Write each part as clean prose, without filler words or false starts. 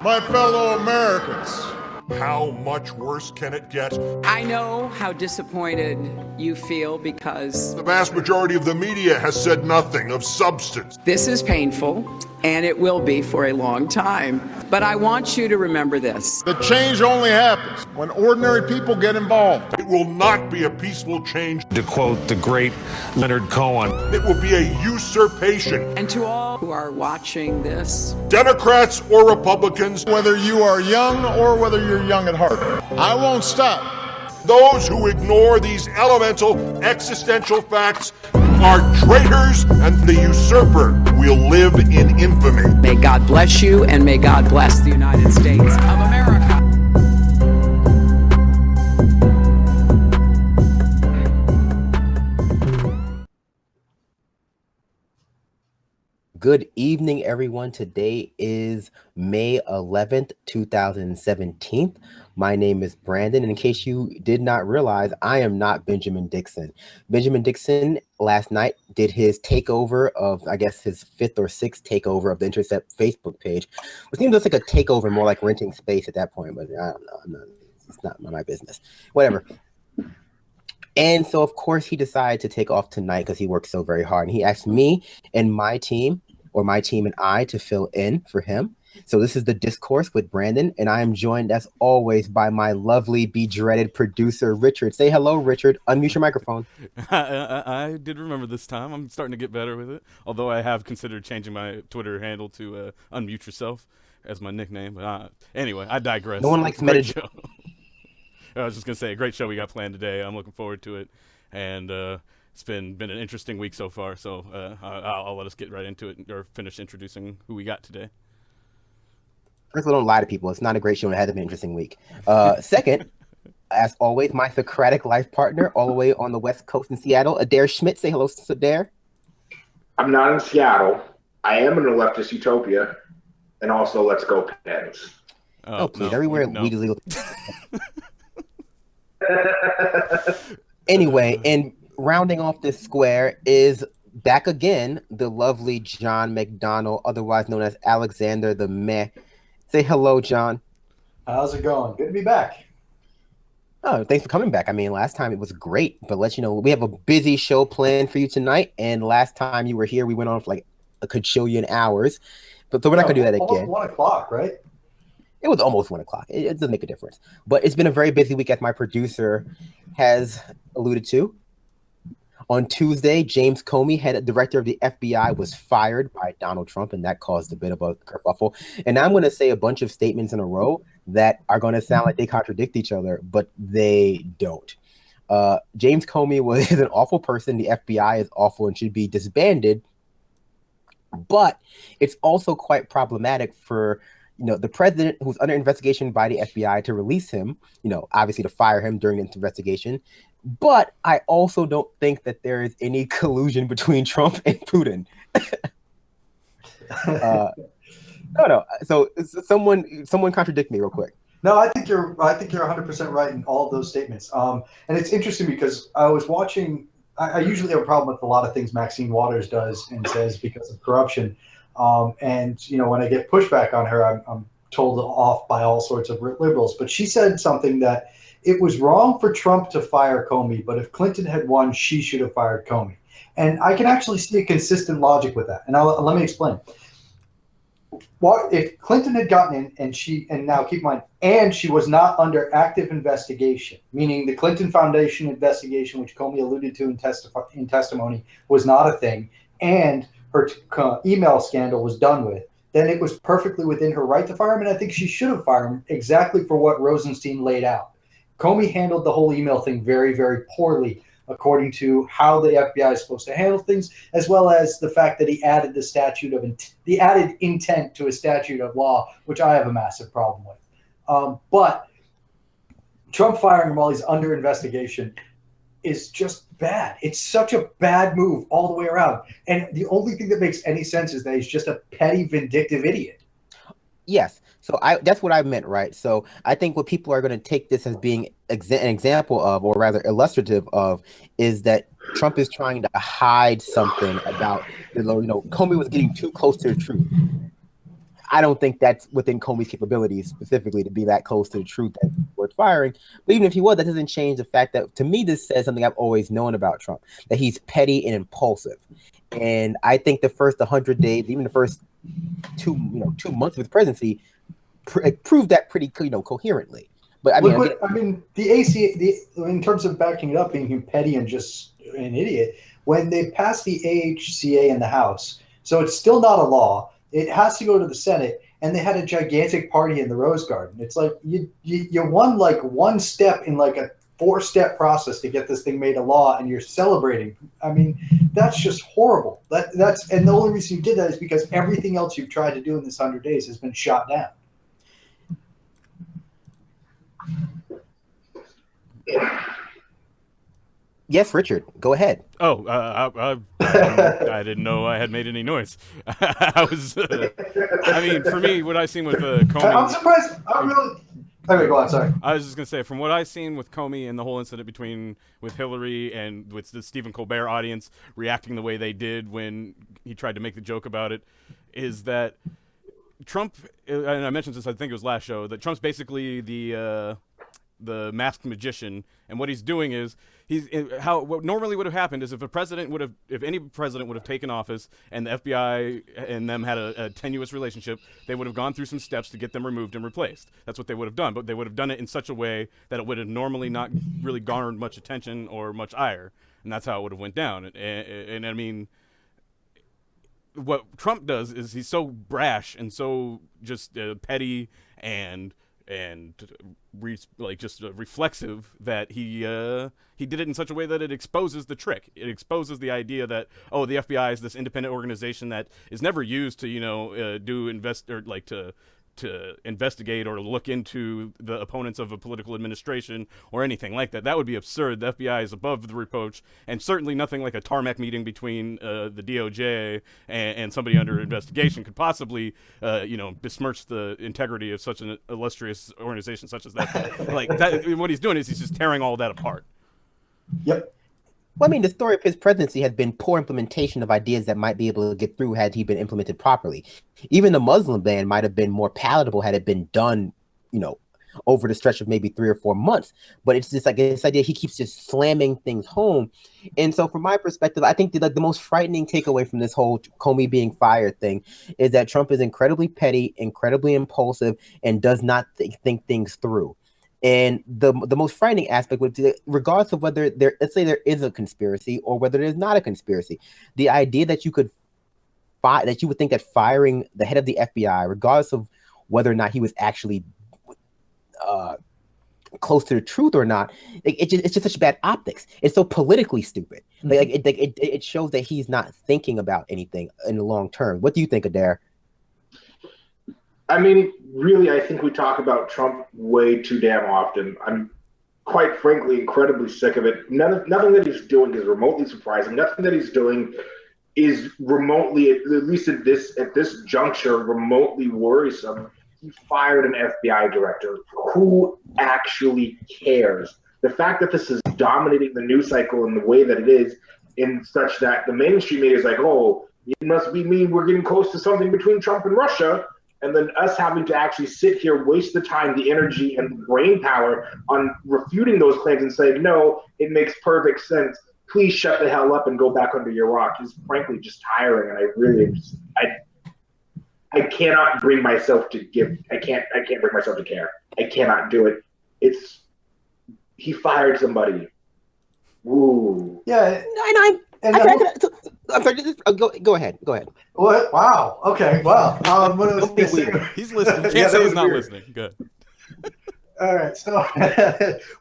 My fellow Americans, how much worse can it get? I know how disappointed you feel because the vast majority of the media has said nothing of substance. This is painful, and it will be for a long time. But I want you to remember this. The change only happens when ordinary people get involved. It will not be a peaceful change. To quote the great Leonard Cohen, it will be a usurpation. And to all who are watching this, Democrats or Republicans, whether you are young or whether you're young at heart, I won't stop. Those who ignore these elemental existential facts are traitors, and the usurper will live in infamy. May God bless you, and may God bless the United States of America. Good evening, everyone. Today is May 11th, 2017. My name is Brandon, and in case you did not realize, I am not Benjamin Dixon. Benjamin Dixon last night did his takeover of, I guess, his fifth or sixth takeover of the Intercept Facebook page, which seems just like a takeover, more like renting space at that point, but I don't know. It's not my business. Whatever. And so, of course, he decided to take off tonight because he worked so very hard. And he asked me and my team, or my team and I, to fill in for him. So this is the Discourse with Brandon, and I am joined, as always, by my lovely, be-dreaded producer, Richard. Say hello, Richard. Unmute your microphone. I did remember this time. I'm starting to get better with it, although I have considered changing my Twitter handle to Unmute Yourself as my nickname. But anyway, I digress. No one likes meditation. I was just going to say, a great show we got planned today. I'm looking forward to it, and it's been an interesting week so far, so I'll let us get right into it or finish introducing who we got today. First of all, don't lie to people. It's not a great show, and it had to be an interesting week. Second, as always, my Socratic life partner, all the way on the West Coast in Seattle, Adair Shmidt. Say hello, Adair. I'm not in Seattle. I am in a leftist utopia, and also let's go Pens. Oh, please. No, everywhere weed is legal. Anyway, and rounding off this square is back again the lovely John McDonald, otherwise known as Alexander the Meh. Say hello, John. How's it going? Good to be back. Oh, thanks for coming back. I mean, last time it was great, but let you know, we have a busy show planned for you tonight. And last time you were here, we went on for like a cajillion hours. But so we're not going to do that again. 1 o'clock, right? It was almost 1 o'clock. It doesn't make a difference. But it's been a very busy week, as my producer has alluded to. On Tuesday, James Comey, director of the FBI, was fired by Donald Trump, and that caused a bit of a kerfuffle. And I'm going to say a bunch of statements in a row that are going to sound like they contradict each other, but they don't. James Comey is an awful person. The FBI is awful and should be disbanded. But it's also quite problematic for the president, who's under investigation by the FBI, to release him, obviously to fire him during the investigation. But I also don't think that there is any collusion between Trump and Putin. No. So someone contradict me real quick. No, I think you're 100% right in all of those statements. And it's interesting because I was watching. I usually have a problem with a lot of things Maxine Waters does and says because of corruption. And when I get pushback on her, I'm told off by all sorts of liberals. But she said something that it was wrong for Trump to fire Comey, but if Clinton had won, she should have fired Comey. And I can actually see a consistent logic with that. And let me explain. What if Clinton had gotten in and now keep in mind, and she was not under active investigation, meaning the Clinton Foundation investigation, which Comey alluded to in testimony, was not a thing, and her email scandal was done with, then it was perfectly within her right to fire him, and I think she should have fired him exactly for what Rosenstein laid out. Comey handled the whole email thing very, very poorly, according to how the FBI is supposed to handle things, as well as the fact that he added the added intent to a statute of law, which I have a massive problem with. But Trump firing him while he's under investigation is just bad. It's such a bad move all the way around. And the only thing that makes any sense is that he's just a petty, vindictive idiot. Yes. So that's what I meant, right? So I think what people are going to take this as being an example of, or rather illustrative of, is that Trump is trying to hide something about, Comey was getting too close to the truth. I don't think that's within Comey's capabilities specifically to be that close to the truth that's worth firing. But even if he was, that doesn't change the fact that, to me, this says something I've always known about Trump, that he's petty and impulsive. And I think the first 100 days, even the first 2 months of his presidency, proved that pretty coherently. But I mean, in terms of backing it up, being him petty and just an idiot, when they passed the AHCA in the House, so it's still not a law. It has to go to the Senate, and they had a gigantic party in the Rose Garden. It's like you won like one step in like a 4-step process to get this thing made a law, and you're celebrating. I mean, that's just horrible. And the only reason you did that is because everything else you've tried to do in this 100 days has been shot down. Yes, Richard, go ahead. Oh, I didn't know I had made any noise. I was, I mean, for me, what I've seen with Comey. I'm surprised. I'm really. Okay, go on. Sorry. I was just gonna say, from what I've seen with Comey and the whole incident with Hillary and with the Stephen Colbert audience reacting the way they did when he tried to make the joke about it, is that Trump, and I mentioned this, I think it was last show, that Trump's basically the masked magician, and what he's doing is what normally would have happened is if any president would have taken office and the FBI and them had a tenuous relationship, they would have gone through some steps to get them removed and replaced. That's what they would have done, but they would have done it in such a way that it would have normally not really garnered much attention or much ire, and that's how it would have went down. And I mean, what Trump does is he's so brash and so just petty and reflexive that he did it in such a way that it exposes the trick. It exposes the idea that, oh, the FBI is this independent organization that is never used to to investigate or look into the opponents of a political administration or anything like that. That would be absurd. The FBI is above the reproach, and certainly nothing like a tarmac meeting between the DOJ and somebody under investigation could possibly, besmirch the integrity of such an illustrious organization such as that. Like that, what he's doing is he's just tearing all that apart. Yep. Well, I mean, the story of his presidency has been poor implementation of ideas that might be able to get through had he been implemented properly. Even the Muslim ban might have been more palatable had it been done, over the stretch of maybe 3 or 4 months. But it's just like this idea he keeps just slamming things home. And so from my perspective, I think the most frightening takeaway from this whole Comey being fired thing is that Trump is incredibly petty, incredibly impulsive, and does not think things through. And the most frightening aspect would be, regardless of whether let's say there is a conspiracy or whether there's not a conspiracy, the idea that you would think that firing the head of the FBI, regardless of whether or not he was actually close to the truth or not, it's just such bad optics. It's so politically stupid. It shows that he's not thinking about anything in the long term. What do you think, Adair? I mean, really, I think we talk about Trump way too damn often. I'm quite frankly incredibly sick of it. Nothing that he's doing is remotely surprising. Nothing that he's doing is remotely, at least at this juncture, remotely worrisome. He fired an FBI director. Who actually cares? The fact that this is dominating the news cycle in the way that it is, in such that the mainstream media is like, oh, it must be mean we're getting close to something between Trump and Russia. And then us having to actually sit here, waste the time, the energy, and the brain power on refuting those claims and saying, no, it makes perfect sense. Please shut the hell up and go back under your rock is frankly just tiring. And I really, I cannot bring myself to give. I can't bring myself to care. I cannot do it. He fired somebody. Woo. Yeah. I'm sorry. Go ahead. What? Wow. Okay. Wow. What I was gonna say, he's listening. Can't say he's not listening. Good. All right. So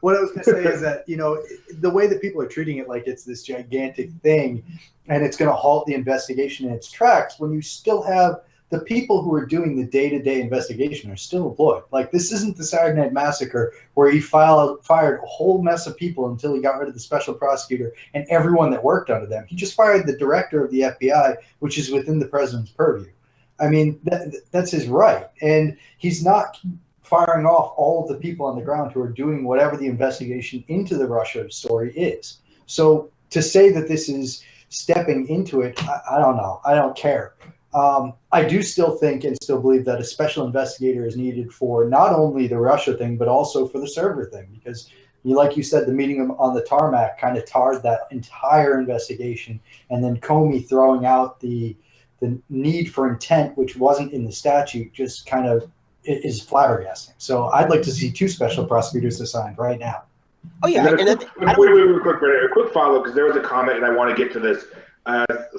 what I was going to say is that, the way that people are treating it like it's this gigantic thing and it's going to halt the investigation in its tracks, when you still have the people who are doing the day-to-day investigation are still employed. Like, this isn't the Saturday Night Massacre where he fired a whole mess of people until he got rid of the special prosecutor and everyone that worked under them. He just fired the director of the FBI, which is within the president's purview. I mean, that's his right. And he's not firing off all of the people on the ground who are doing whatever the investigation into the Russia story is. So to say that this is stepping into it, I don't know. I don't care. I do still think and still believe that a special investigator is needed for not only the Russia thing, but also for the server thing, because like you said, the meeting on the tarmac kind of tarred that entire investigation, and then Comey throwing out the need for intent, which wasn't in the statute, just kind of is flabbergasting. So I'd like to see 2 special prosecutors assigned right now. Oh yeah, wait, a quick follow, because there was a comment, and I want to get to this.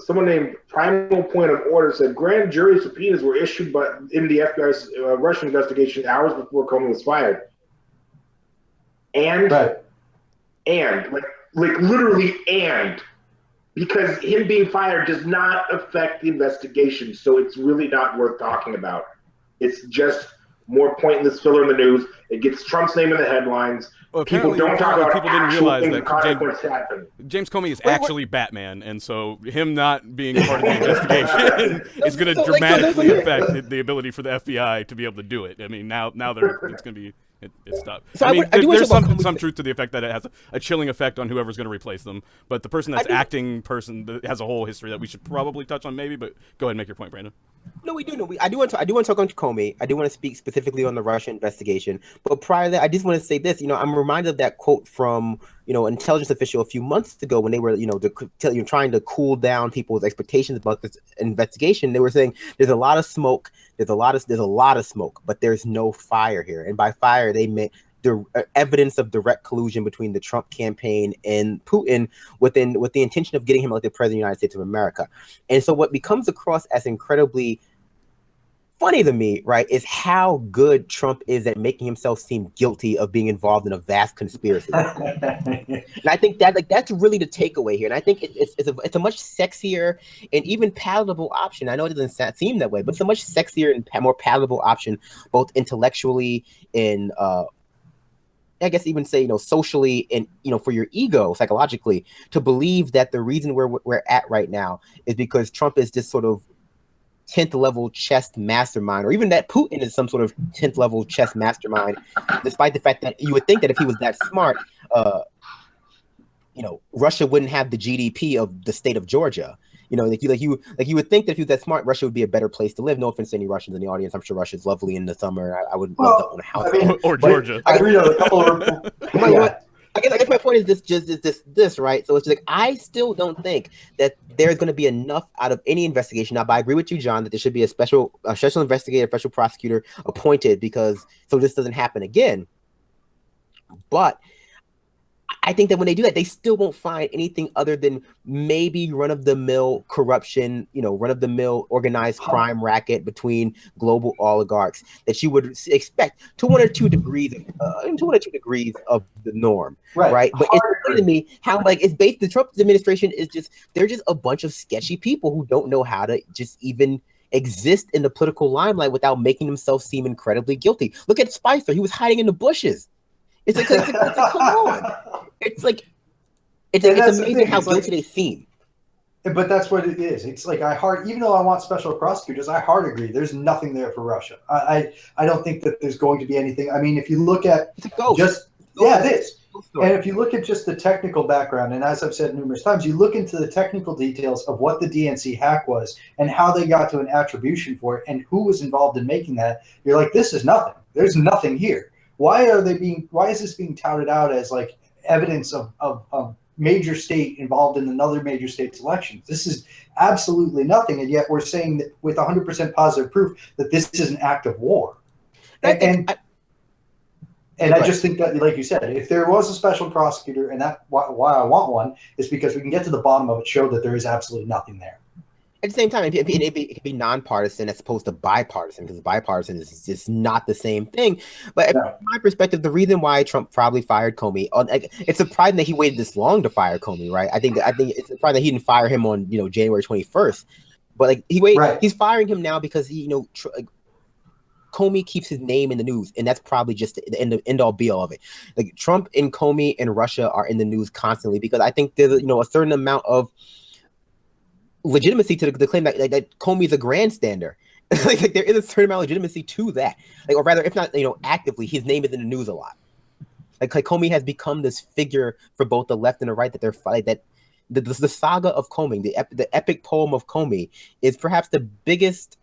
Someone named Primal Point of Order said grand jury subpoenas were issued in the FBI's Russian investigation hours before Comey was fired. And literally, because him being fired does not affect the investigation, so it's really not worth talking about. It's just more pointless filler in the news. It gets Trump's name in the headlines. Well, people don't talk about people didn't realize that James Comey is actually Batman, and so him not being part of the investigation is going to dramatically affect the ability for the FBI to be able to do it. I mean, now it's going to be it's stopped. So there's some truth to the effect that it has a chilling effect on whoever's going to replace them. But the person that's acting that has a whole history that we should probably touch on maybe. But go ahead and make your point, Brandon. No, we do. No, I do want to talk on Comey. I do want to speak specifically on the Russia investigation. But prior to that, I just want to say this. I'm reminded of that quote from an intelligence official a few months ago when they were trying to cool down people's expectations about this investigation. They were saying there's a lot of smoke. There's a lot of smoke, but there's no fire here. And by fire, they meant the evidence of direct collusion between the Trump campaign and Putin with the intention of getting him elected president of the United States of America. And so what becomes across as incredibly funny to me, right, is how good Trump is at making himself seem guilty of being involved in a vast conspiracy. And I think that's really the takeaway here. And I think it's a much sexier and even palatable option. I know it doesn't seem that way, but it's a much sexier and more palatable option, both intellectually and I guess even say, socially and, for your ego, psychologically, to believe that the reason we're at right now is because Trump is this sort of 10th level chess mastermind, or even that Putin is some sort of 10th level chess mastermind, despite the fact that you would think that if he was that smart, Russia wouldn't have the GDP of the state of Georgia. You would think that if he was that smart, Russia would be a better place to live. No offense to any Russians in the audience. I'm sure Russia's lovely in the summer. I would love to own a house. Or Georgia. I agree on a couple of I guess my point is this, right? So it's like, I still don't think that there's going to be enough out of any investigation. Now, but I agree with you, John, that there should be a special investigator, special prosecutor appointed so this doesn't happen again. But I think that when they do that, they still won't find anything other than maybe run-of-the-mill corruption, run-of-the-mill organized crime racket between global oligarchs that you would expect to 1 or 2 degrees of the norm, right? But it's clear to me how the Trump administration they're just a bunch of sketchy people who don't know how to just even exist in the political limelight without making themselves seem incredibly guilty. Look at Spicer; he was hiding in the bushes. It's like come on. It's amazing how guilty they seem. But that's what it is. It's like even though I want special prosecutors, I hard agree. There's nothing there for Russia. I don't think that there's going to be anything. I mean, if you look at it is. And if you look at just the technical background, and as I've said numerous times, you look into the technical details of what the DNC hack was and how they got to an attribution for it and who was involved in making that, you're like, this is nothing. There's nothing here. Why is this being touted out as like evidence of major state involved in another major state's elections? This is absolutely nothing, and yet we're saying that with 100% positive proof that this is an act of war. And I just think that, like you said, if there was a special prosecutor, and that's why I want one, is because we can get to the bottom of it, show that there is absolutely nothing there. At the same time, it could be nonpartisan as opposed to bipartisan, because bipartisan is just not the same thing. But from my perspective, the reason why Trump probably fired Comey, it's surprising that he waited this long to fire Comey, right? I think it's surprising that he didn't fire him on January 21st. But he's firing him now because Comey keeps his name in the news, and that's probably just the end all be all of it. Like, Trump and Comey and Russia are in the news constantly because I think there's a certain amount of legitimacy to the claim that Comey is a grandstander. like there is a certain amount of legitimacy to that. Or rather, if not actively, his name is in the news a lot. Like Comey has become this figure for both the left and the right that they're that the saga of Comey, the epic poem of Comey, is perhaps the biggest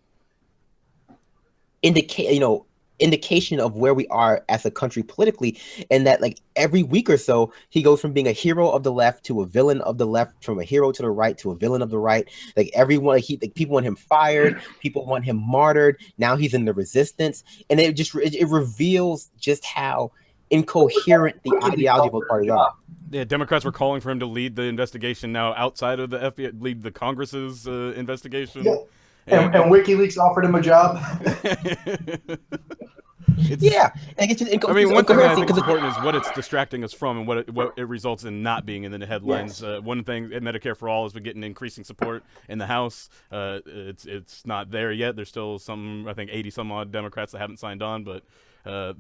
indication of where we are as a country politically, and that like every week or so he goes from being a hero of the left to a villain of the left, from a hero to the right to a villain of the right. Like everyone, people want him fired, people want him martyred. Now he's in the resistance, and it reveals just how incoherent the ideology of both parties are. Yeah, Democrats were calling for him to lead the investigation now outside of the FBI, lead the Congress's investigation. Yeah. And WikiLeaks offered him a job. Yeah, like it's just I mean, one thing that I think is important is what it's distracting us from, and what it results in not being in the headlines. Yes. One thing, Medicare for All has been getting increasing support in the House. It's not there yet. There's still some, I think, 80 some odd Democrats that haven't signed on, but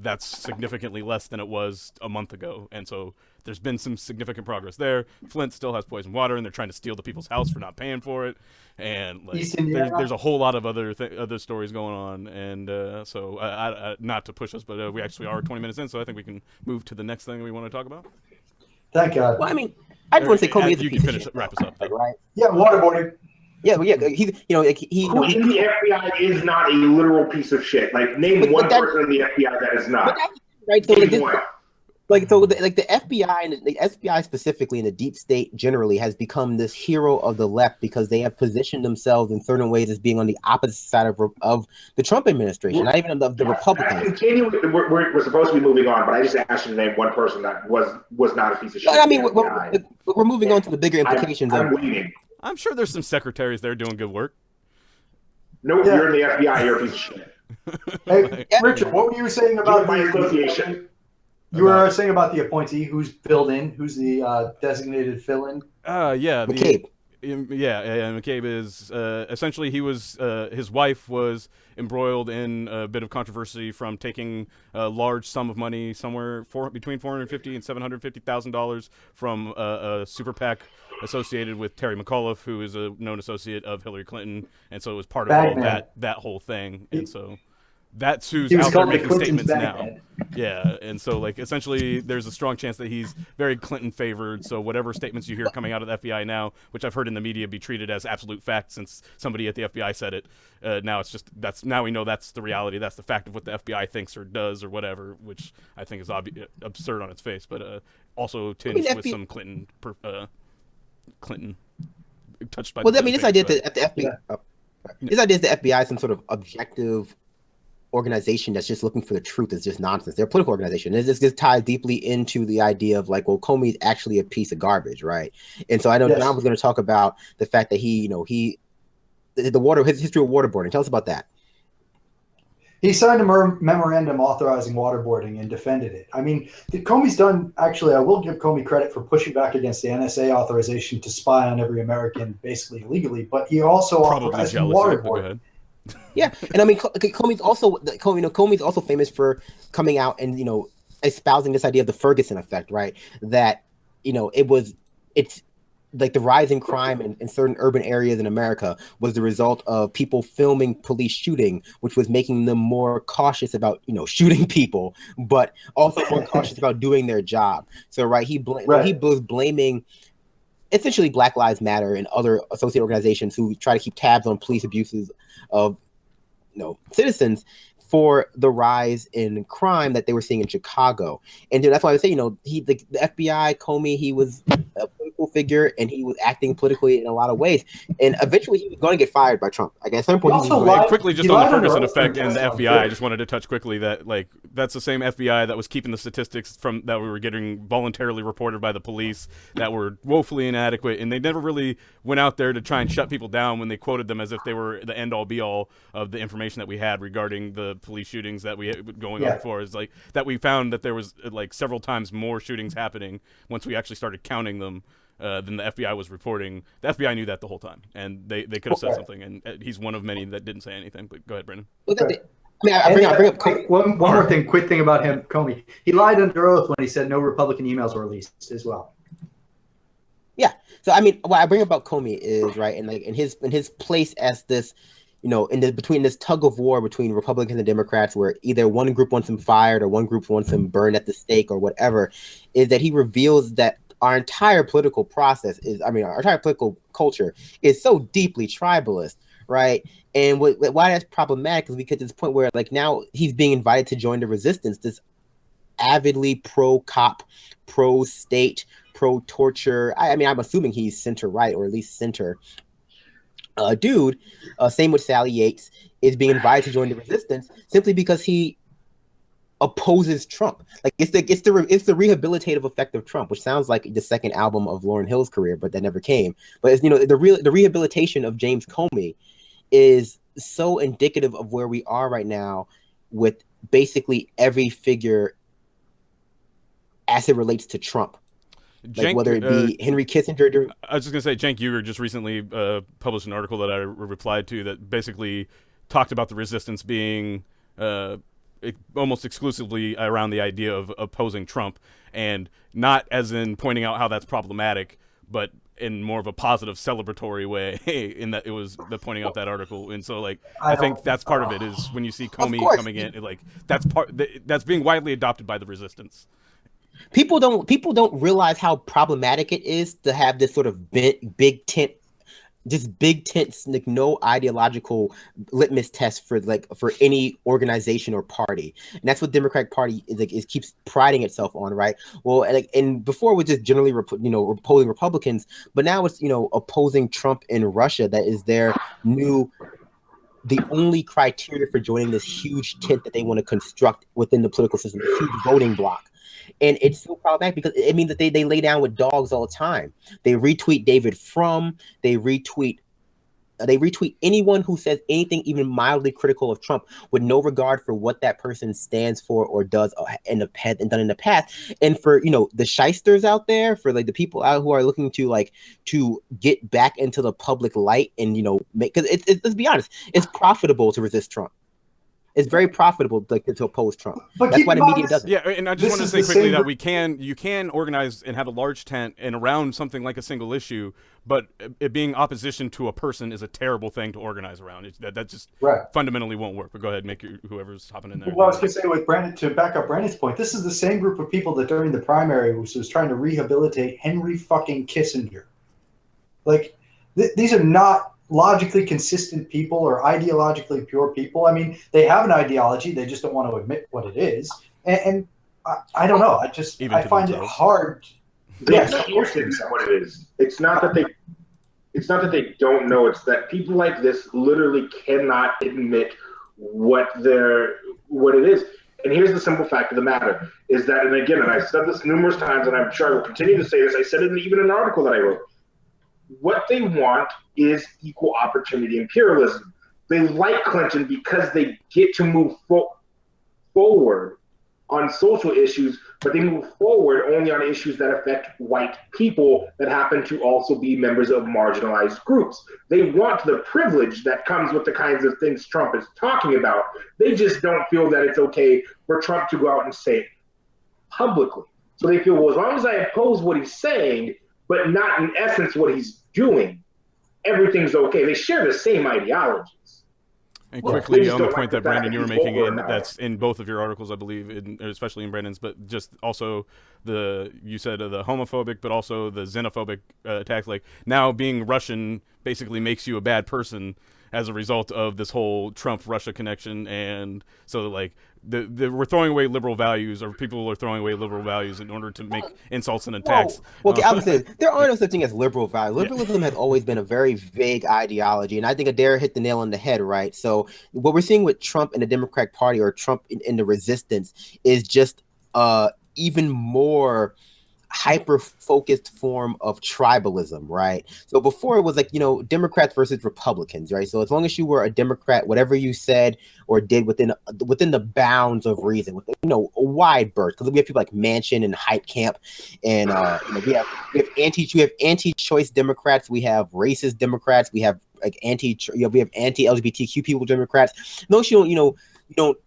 that's significantly less than it was a month ago, and so there's been some significant progress there. Flint still has poison water, and they're trying to steal the people's house for not paying for it, and like, there's a whole lot of other stories going on, and so I not to push us, but we actually are 20 minutes in, so I think we can move to the next thing we want to talk about. Thank God. Well, I mean, I just want to say Comey is a you piece can of finish shit, wrap us up, right? Yeah, waterboarding. Yeah, well, yeah, he's Who in the FBI is not a literal piece of shit? Like, name one person in the FBI that is not. Right, so Name one. the FBI and the FBI specifically, and the deep state generally, has become this hero of the left because they have positioned themselves in certain ways as being on the opposite side of the Trump administration, not even of the Republicans. We're supposed to be moving on, but I just asked you to name one person that was not a piece of shit. I mean, we're moving on to the bigger implications. I'm waiting. I'm sure there's some secretaries there doing good work. Nope, you're in the FBI. You're a piece of shit. Hey, Richard, what were you saying about my association? You were saying about the appointee who's filled in, who's the designated fill-in. Yeah, McCabe. McCabe is essentially his wife was embroiled in a bit of controversy from taking a large sum of money, somewhere between $450,000 and $750,000 from a super PAC associated with Terry McAuliffe, who is a known associate of Hillary Clinton, and so it was part of all that whole thing, and so. That's who's out there making statements now. Yeah, and so like essentially there's a strong chance that he's very Clinton favored, so whatever statements you hear coming out of the FBI now, which I've heard in the media be treated as absolute fact since somebody at the FBI said it, now it's just now we know that's the reality, that's the fact of what the FBI thinks or does or whatever, which I think is absurd on its face, but also tinged with some Clinton touched by this idea that the FBI this idea is the FBI is some sort of objective organization that's just looking for the truth is just nonsense. They're a political organization. This ties deeply into the idea of like, well, Comey's actually a piece of garbage, right? And so I know John was going to talk about the fact that his history of waterboarding. Tell us about that. He signed a memorandum authorizing waterboarding and defended it. I mean, Comey's done, actually, I will give Comey credit for pushing back against the NSA authorization to spy on every American basically illegally, but he also authorized waterboarding. Yeah, and I mean, Comey's also famous for coming out and espousing this idea of the Ferguson effect, right? That it's like the rise in crime in certain urban areas in America was the result of people filming police shooting, which was making them more cautious about shooting people, but also more cautious about doing their job. So he was blaming essentially Black Lives Matter and other associated organizations who try to keep tabs on police abuses of citizens for the rise in crime that they were seeing in Chicago. And that's why I would say, the FBI, Comey, he was a political figure and he was acting politically in a lot of ways. And eventually he was going to get fired by Trump. Like at some point, quickly, just on the Ferguson effect and the FBI, I just wanted to touch quickly that that's the same FBI that was keeping the statistics that we were getting voluntarily reported by the police that were woefully inadequate, and they never really went out there to try and shut people down when they quoted them as if they were the end all be all of the information that we had regarding the police shootings that we had going on before. Is like that we found that there was like several times more shootings happening once we actually started counting them than the FBI was reporting. The FBI knew that the whole time, and they could have said something, and he's one of many that didn't say anything. But go ahead, Brendan. I bring up one more thing, quick thing about him, Comey. He lied under oath when he said no Republican emails were released as well. Yeah. So I mean, what I bring about Comey is in his place as this, between this tug of war between Republicans and Democrats, where either one group wants him fired or one group wants him burned at the stake or whatever, is that he reveals that our entire political process is, our entire political culture is so deeply tribalist, right? And why that's problematic is because it's a point where like now he's being invited to join the resistance, this avidly pro-cop, pro-state, pro-torture. I'm assuming he's center-right or at least center dude. Same with Sally Yates, is being invited to join the resistance simply because he opposes Trump. Like it's the rehabilitative effect of Trump, which sounds like the second album of Lauryn Hill's career, but that never came. But it's, the rehabilitation of James Comey is so indicative of where we are right now with basically every figure as it relates to Trump. Like whether it be Henry Kissinger. I was just going to say, Cenk Uygur just recently published an article that I replied to that basically talked about the resistance being almost exclusively around the idea of opposing Trump, and not as in pointing out how that's problematic, but in more of a positive celebratory way in that it was the pointing out that article. And so like I think that's part of it, is when you see Comey coming in, like that's being widely adopted by the resistance. People don't realize how problematic it is to have this sort of big tent, like no ideological litmus test for any organization or party, and that's what Democratic Party is keeps priding itself on, right? Well, and before it was just generally opposing Republicans, but now it's opposing Trump and Russia. That is the only criteria for joining this huge tent that they want to construct within the political system, a huge voting block. And it's so problematic because it means that they lay down with dogs all the time. They retweet David Frum. They retweet anyone who says anything even mildly critical of Trump with no regard for what that person stands for or does and done in the past. And for the shysters out there, for like the people out who are looking to get back into the public light and because let's be honest, it's profitable to resist Trump. It's very profitable to oppose Trump. But that's why the media does it. Yeah, and I just want to say quickly that you can organize and have a large tent and around something like a single issue, but it being opposition to a person is a terrible thing to organize around. That just fundamentally won't work. But go ahead, make whoever's hopping in there. Well, I was going to say with Brandon, to back up Brandon's point, this is the same group of people that during the primary was trying to rehabilitate Henry fucking Kissinger. Like, these are not logically consistent people or ideologically pure people. I mean, they have an ideology, they just don't want to admit what it is. And I don't know. I find it hard. Yes, of course they know what it is. It's not that they don't know. It's that people like this literally cannot admit what it is. And here's the simple fact of the matter: is that, and again, and I've said this numerous times, and I'm sure I will continue to say this. I said it even in an article that I wrote. What they want is equal opportunity imperialism. They like Clinton because they get to move forward on social issues, but they move forward only on issues that affect white people that happen to also be members of marginalized groups. They want the privilege that comes with the kinds of things Trump is talking about. They just don't feel that it's okay for Trump to go out and say it publicly. So they feel, well, as long as I oppose what he's saying, but not in essence what he's doing, everything's okay. They share the same ideologies. And quickly, on the point that Brandon, you were making, and that's in both of your articles, I believe, especially in Brandon's, but just also you said the homophobic, but also the xenophobic attacks. Like, now being Russian basically makes you a bad person as a result of this whole Trump-Russia connection. And so, like, we're throwing away liberal values, or people are throwing away liberal values in order to make insults and attacks. Well, okay, I would say there are no such thing as liberal values. Liberalism has always been a very vague ideology, and I think Adair hit the nail on the head, right? So what we're seeing with Trump and the Democratic Party, or Trump in the resistance, is just even more hyper-focused form of tribalism, right? So before it was like, Democrats versus Republicans, right? So as long as you were a Democrat, whatever you said or did within the bounds of reason, with a wide berth, because we have people like Manchin and Hype Camp, and we have anti-choice Democrats, we have racist Democrats, we have like we have anti-LGBTQ people Democrats. Notice you don't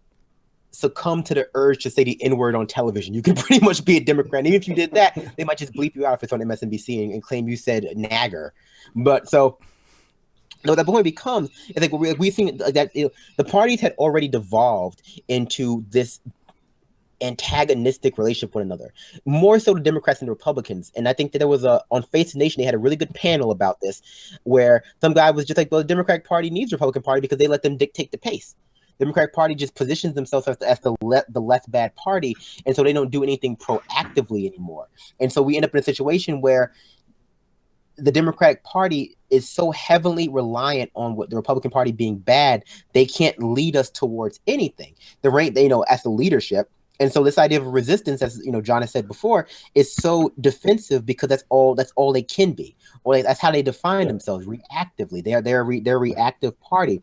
succumb to the urge to say the N-word on television. You can pretty much be a Democrat. And even if you did that, they might just bleep you out if it's on MSNBC and claim you said nagger. But so, the point becomes, is like we think that the parties had already devolved into this antagonistic relationship with one another, more so the Democrats and the Republicans. And I think that there was on Face the Nation, they had a really good panel about this, where some guy was just like, well, the Democratic Party needs the Republican Party because they let them dictate the pace. The Democratic Party just positions themselves as the less bad party, and so they don't do anything proactively anymore. And so we end up in a situation where the Democratic Party is so heavily reliant on what the Republican Party being bad, they can't lead us towards anything. As the leadership. And so this idea of resistance, as John has said before, is so defensive because that's all they can be, or that's how they define themselves reactively. They're a reactive party.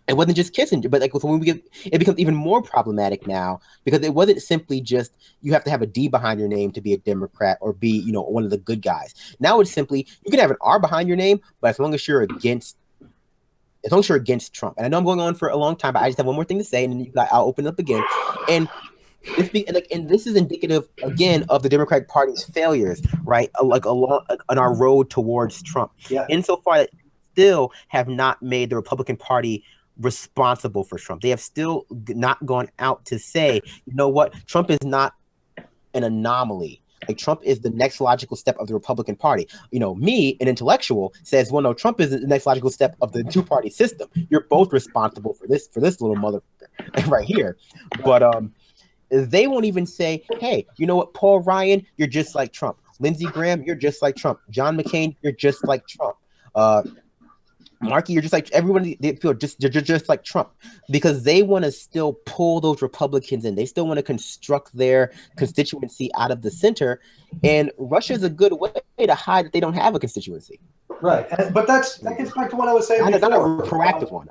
It wasn't just Kissinger, but it becomes even more problematic now, because it wasn't simply just you have to have a D behind your name to be a Democrat or be one of the good guys. Now it's simply you can have an R behind your name, but as long as you're against Trump. And I know I'm going on for a long time, but I just have one more thing to say, and then I'll open it up again. And this is indicative again of the Democratic Party's failures, right? On our road towards Trump. Yeah. Insofar that still have not made the Republican Party responsible for Trump. They have still not gone out to say, you know what, Trump is not an anomaly. Like, Trump is the next logical step of the Republican Party. Me, an intellectual, says, well, no, Trump is the next logical step of the two-party system. You're both responsible for this little motherfucker right here. But they won't even say, hey, you know what, Paul Ryan, you're just like Trump. Lindsey Graham, you're just like Trump. John McCain, you're just like Trump. Markey, you're just like everyone. They feel they're just like Trump, because they want to still pull those Republicans in. They still want to construct their constituency out of the center, and Russia is a good way to hide that they don't have a constituency. Right, but that gets back to what I was saying. Not a proactive one.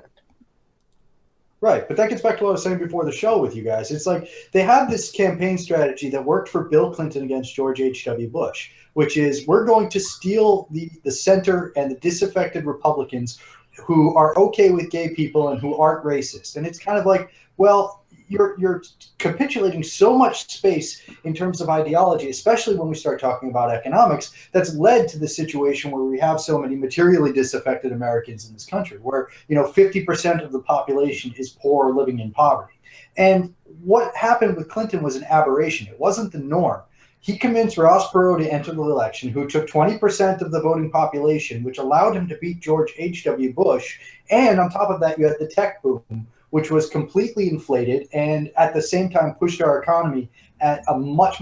Right, but that gets back to what I was saying before the show with you guys. It's like they have this campaign strategy that worked for Bill Clinton against George H.W. Bush, which is we're going to steal the center and the disaffected Republicans who are okay with gay people and who aren't racist. And it's kind of like, well, you're capitulating so much space in terms of ideology, especially when we start talking about economics, that's led to the situation where we have so many materially disaffected Americans in this country, where 50% of the population is poor or living in poverty. And what happened with Clinton was an aberration. It wasn't the norm. He convinced Ross Perot to enter the election, who took 20% of the voting population, which allowed him to beat George H.W. Bush. And on top of that, you had the tech boom, which was completely inflated and at the same time pushed our economy at a much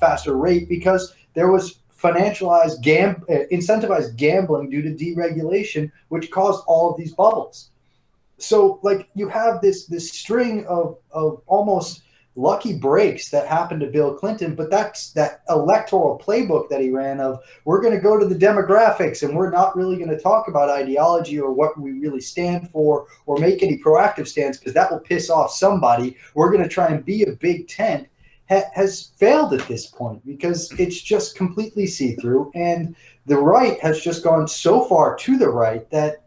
faster rate, because there was incentivized gambling due to deregulation, which caused all of these bubbles. So, like, you have this string of almost lucky breaks that happened to Bill Clinton, but that's that electoral playbook that he ran of, we're going to go to the demographics and we're not really going to talk about ideology or what we really stand for or make any proactive stands because that will piss off somebody. We're going to try and be a big tent, has failed at this point because it's just completely see-through, and the right has just gone so far to the right that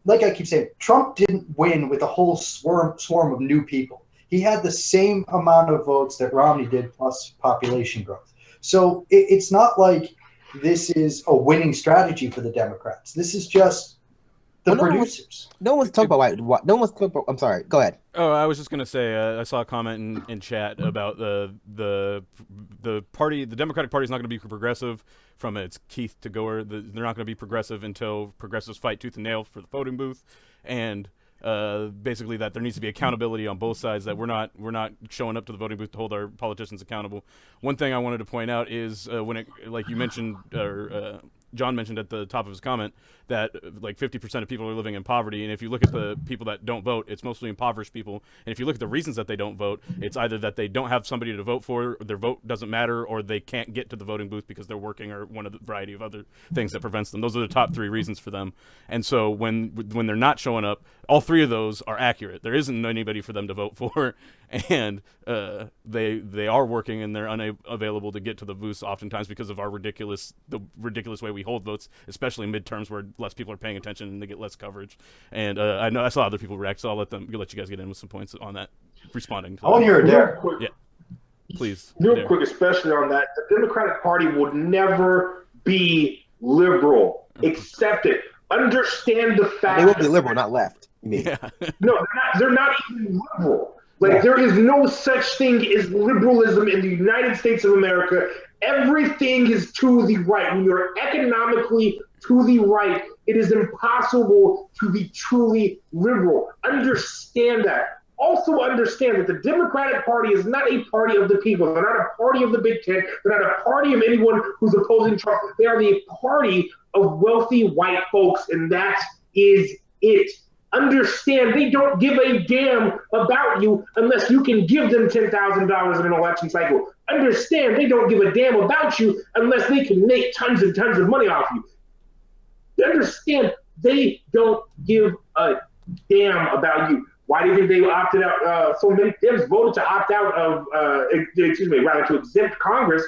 like I keep saying, Trump didn't win with a whole swarm of new people. He had the same amount of votes that Romney did plus population growth. So it's not like this is a winning strategy for the Democrats. This is just the producers. No one's talking about what. No one's talking about. I'm sorry. Go ahead. Oh, I was just gonna say I saw a comment in chat about the party. The Democratic Party is not going to be progressive from its Keith to Goer. They're not going to be progressive until progressives fight tooth and nail for the voting booth, and basically that there needs to be accountability on both sides. That we're not showing up to the voting booth to hold our politicians accountable. One thing I wanted to point out is when it, like you mentioned, or John mentioned at the top of his comment, that like 50% of people are living in poverty, and if you look at the people that don't vote, it's mostly impoverished people. And if you look at the reasons that they don't vote, it's either that they don't have somebody to vote for, their vote doesn't matter, or they can't get to the voting booth because they're working, or one of the variety of other things that prevents them. Those are the top three reasons for them. And so when they're not showing up, all three of those are accurate. There isn't anybody for them to vote for, and they are working and they're unavailable to get to the booths oftentimes because of the ridiculous way we hold votes, especially midterms where less people are paying attention and they get less coverage. And I know I saw other people react, so I'll let you guys get in with some points on that. Responding to I want to hear Adair. Yeah, please. Real quick, especially on that, the Democratic Party would never be liberal. Accept it. Understand the fact. They will be liberal, not left. Yeah. No, they're not even liberal. Like, there is no such thing as liberalism in the United States of America. Everything is to the right. When you're economically to the right, it is impossible to be truly liberal. Understand that. Also understand that the Democratic Party is not a party of the people. They're not a party of the Big Tent. They're not a party of anyone who's opposing Trump. They are the party of wealthy white folks, and that is it. Understand they don't give a damn about you unless you can give them $10,000 in an election cycle. Understand they don't give a damn about you unless they can make tons and tons of money off you. Understand they don't give a damn about you. Why do you think they opted out? So many Dems voted to opt out of, to exempt Congress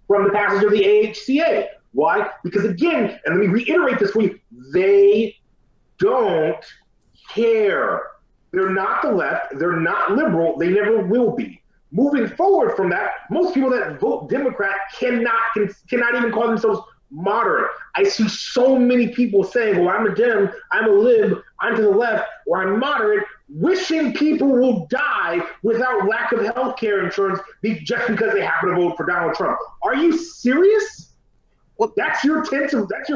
from the passage of the AHCA. Why? Because again, and let me reiterate this for you, they don't care. They're not the left. They're not liberal. They never will be. Moving forward from that, most people that vote Democrat cannot even call themselves moderate. I see so many people saying, well, I'm a Dem, I'm a lib, I'm to the left, or I'm moderate, wishing people will die without lack of health care insurance just because they happen to vote for Donald Trump. Are you serious? Well, that's your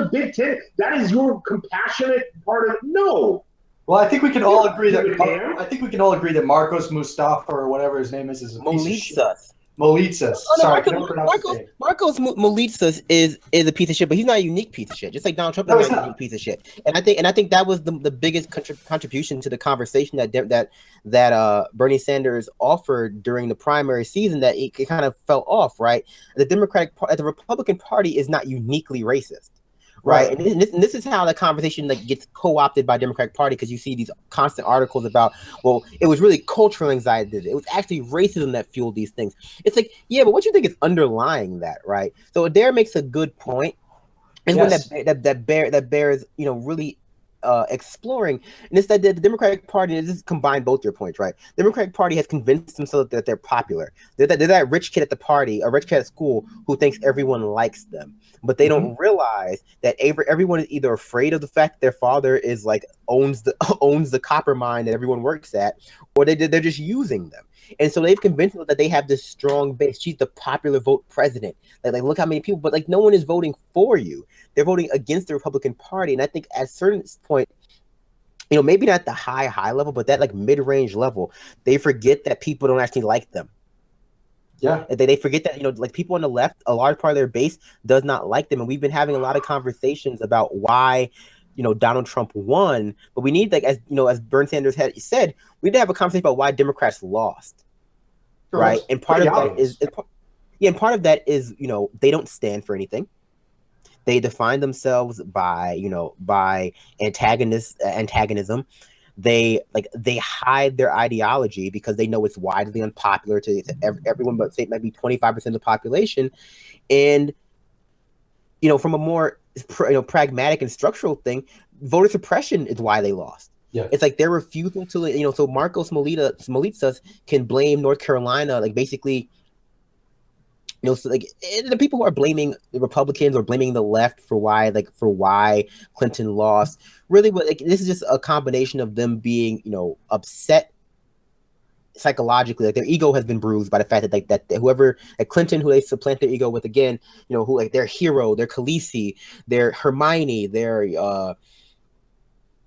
big tent. That is your compassionate part of it. No. Well, I think we can all agree that Marcos Mustafa or whatever his name is a piece of shit. Molitsas. Sorry, Marcos Molitsas is a piece of shit, but he's not a unique piece of shit. Just like Donald Trump is not a unique piece of shit. And I think that was the biggest contribution to the conversation that Bernie Sanders offered during the primary season, that it kind of fell off. Right, the Republican Party is not uniquely racist. Right. And this is how the conversation gets co-opted by Democratic Party, because you see these constant articles about, well, it was really cultural anxiety. It was actually racism that fueled these things. It's like, yeah, but what you think is underlying that, right? So Adair makes a good point. And yes. When that bears, really exploring, and it's that the Democratic Party, and this combine both your points, right? The Democratic Party has convinced themselves that they're popular. They're that rich kid at the party, a rich kid at school who thinks everyone likes them, but they don't realize that everyone is either afraid of the fact that their father is owns the copper mine that everyone works at, or they're just using them. And so they've convinced them that they have this strong base. She's the popular vote president. Like look how many people, but no one is voting for you. They're voting against the Republican Party. And I think at a certain point, maybe not the high level, but that mid-range level, they forget that people don't actually like them. Yeah. They forget that, people on the left, a large part of their base does not like them. And we've been having a lot of conversations about why Donald Trump won, but we need, as Bernie Sanders had said, we need to have a conversation about why Democrats lost, right? And part of that is, they don't stand for anything. They define themselves by antagonism. They hide their ideology because they know it's widely unpopular to everyone, but say maybe 25% of the population, and from a more pragmatic and structural thing, voter suppression is why they lost. Yeah, it's their refusal to so Marcos Molitsas can blame North Carolina, basically, the people who are blaming the Republicans or blaming the left for why Clinton lost, really this is just a combination of them being upset psychologically. Their ego has been bruised by the fact that whoever Clinton, who they supplant their ego with again, who their hero, their Khaleesi, their Hermione, their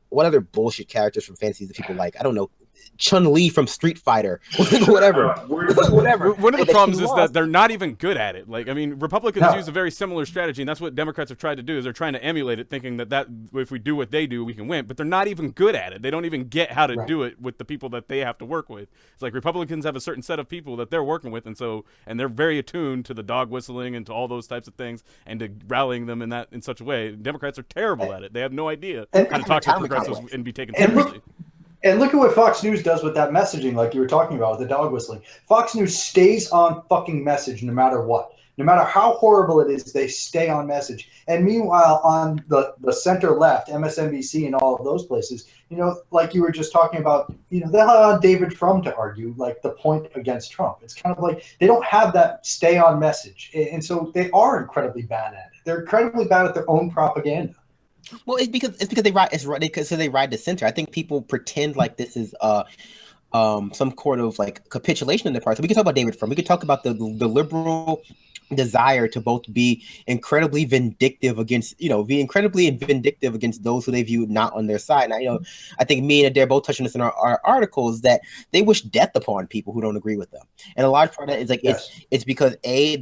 what other bullshit characters from fantasies that people like? I don't know. Chun-Li from Street Fighter, whatever. One of the problems is that they're not even good at it. Republicans use a very similar strategy, and that's what Democrats have tried to do. Is they're trying to emulate it, thinking that if we do what they do, we can win. But they're not even good at it. They don't even get how to do it with the people that they have to work with. It's Republicans have a certain set of people that they're working with, and they're very attuned to the dog whistling and to all those types of things, and to rallying them in such a way. Democrats are terrible at it. They have no idea how to talk to progressives and be taken seriously. And look at what Fox News does with that messaging, like you were talking about, with the dog whistling. Fox News stays on fucking message no matter what. No matter how horrible it is, they stay on message. And meanwhile, on the center left, MSNBC and all of those places, like you were just talking about, they'll allow David Frum to argue the point against Trump. It's kind of they don't have that stay on message. And so they are incredibly bad at it. They're incredibly bad at their own propaganda. Well, it's because they ride the center. I think people pretend like this is some sort of like capitulation in the party. So we could talk about David Frum. We could talk about the liberal desire to both be incredibly vindictive against, be incredibly vindictive against those who they view not on their side. And I think me and Adair both touched on this in our articles, that they wish death upon people who don't agree with them. And a large part of that is like, it's because they're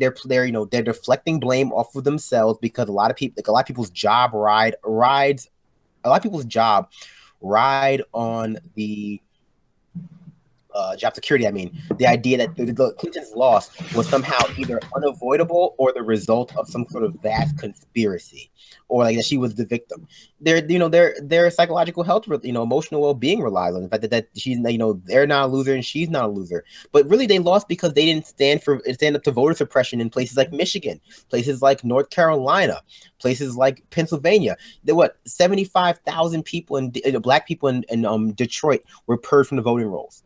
deflecting blame off of themselves, because a lot of people's job ride on the job security. I mean, the idea that the Clinton's loss was somehow either unavoidable or the result of some sort of vast conspiracy, or like that she was the victim. Their psychological health, emotional well-being relies on the fact that she's, they're not a loser and she's not a loser. But really, they lost because they didn't stand up to voter suppression in places like Michigan, places like North Carolina, places like Pennsylvania. There were 75,000 people and black people in Detroit were purged from the voting rolls.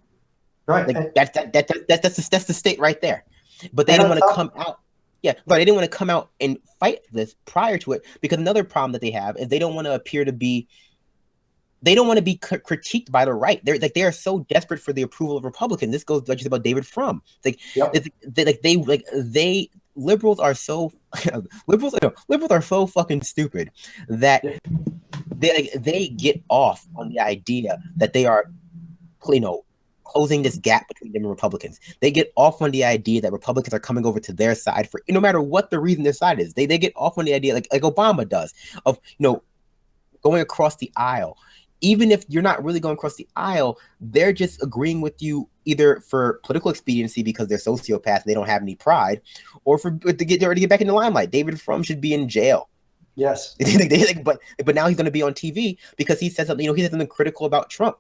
Right. Like that's the state right there. But they didn't want to come out. Yeah, but they didn't want to come out and fight this prior to it, because another problem that they have is they don't want to be critiqued by the right. They are so desperate for the approval of Republicans. This goes like about David Frum. Liberals are so fucking stupid that they get off on the idea that they are, closing this gap between them and Republicans. They get off on the idea that Republicans are coming over to their side for no matter what the reason their side is. They get off on the idea like Obama does of going across the aisle. Even if you're not really going across the aisle, they're just agreeing with you either for political expediency because they're sociopaths, they don't have any pride, or to get back in the limelight. David Frum should be in jail. Yes. But now he's going to be on TV because he said something. He said something critical about Trump.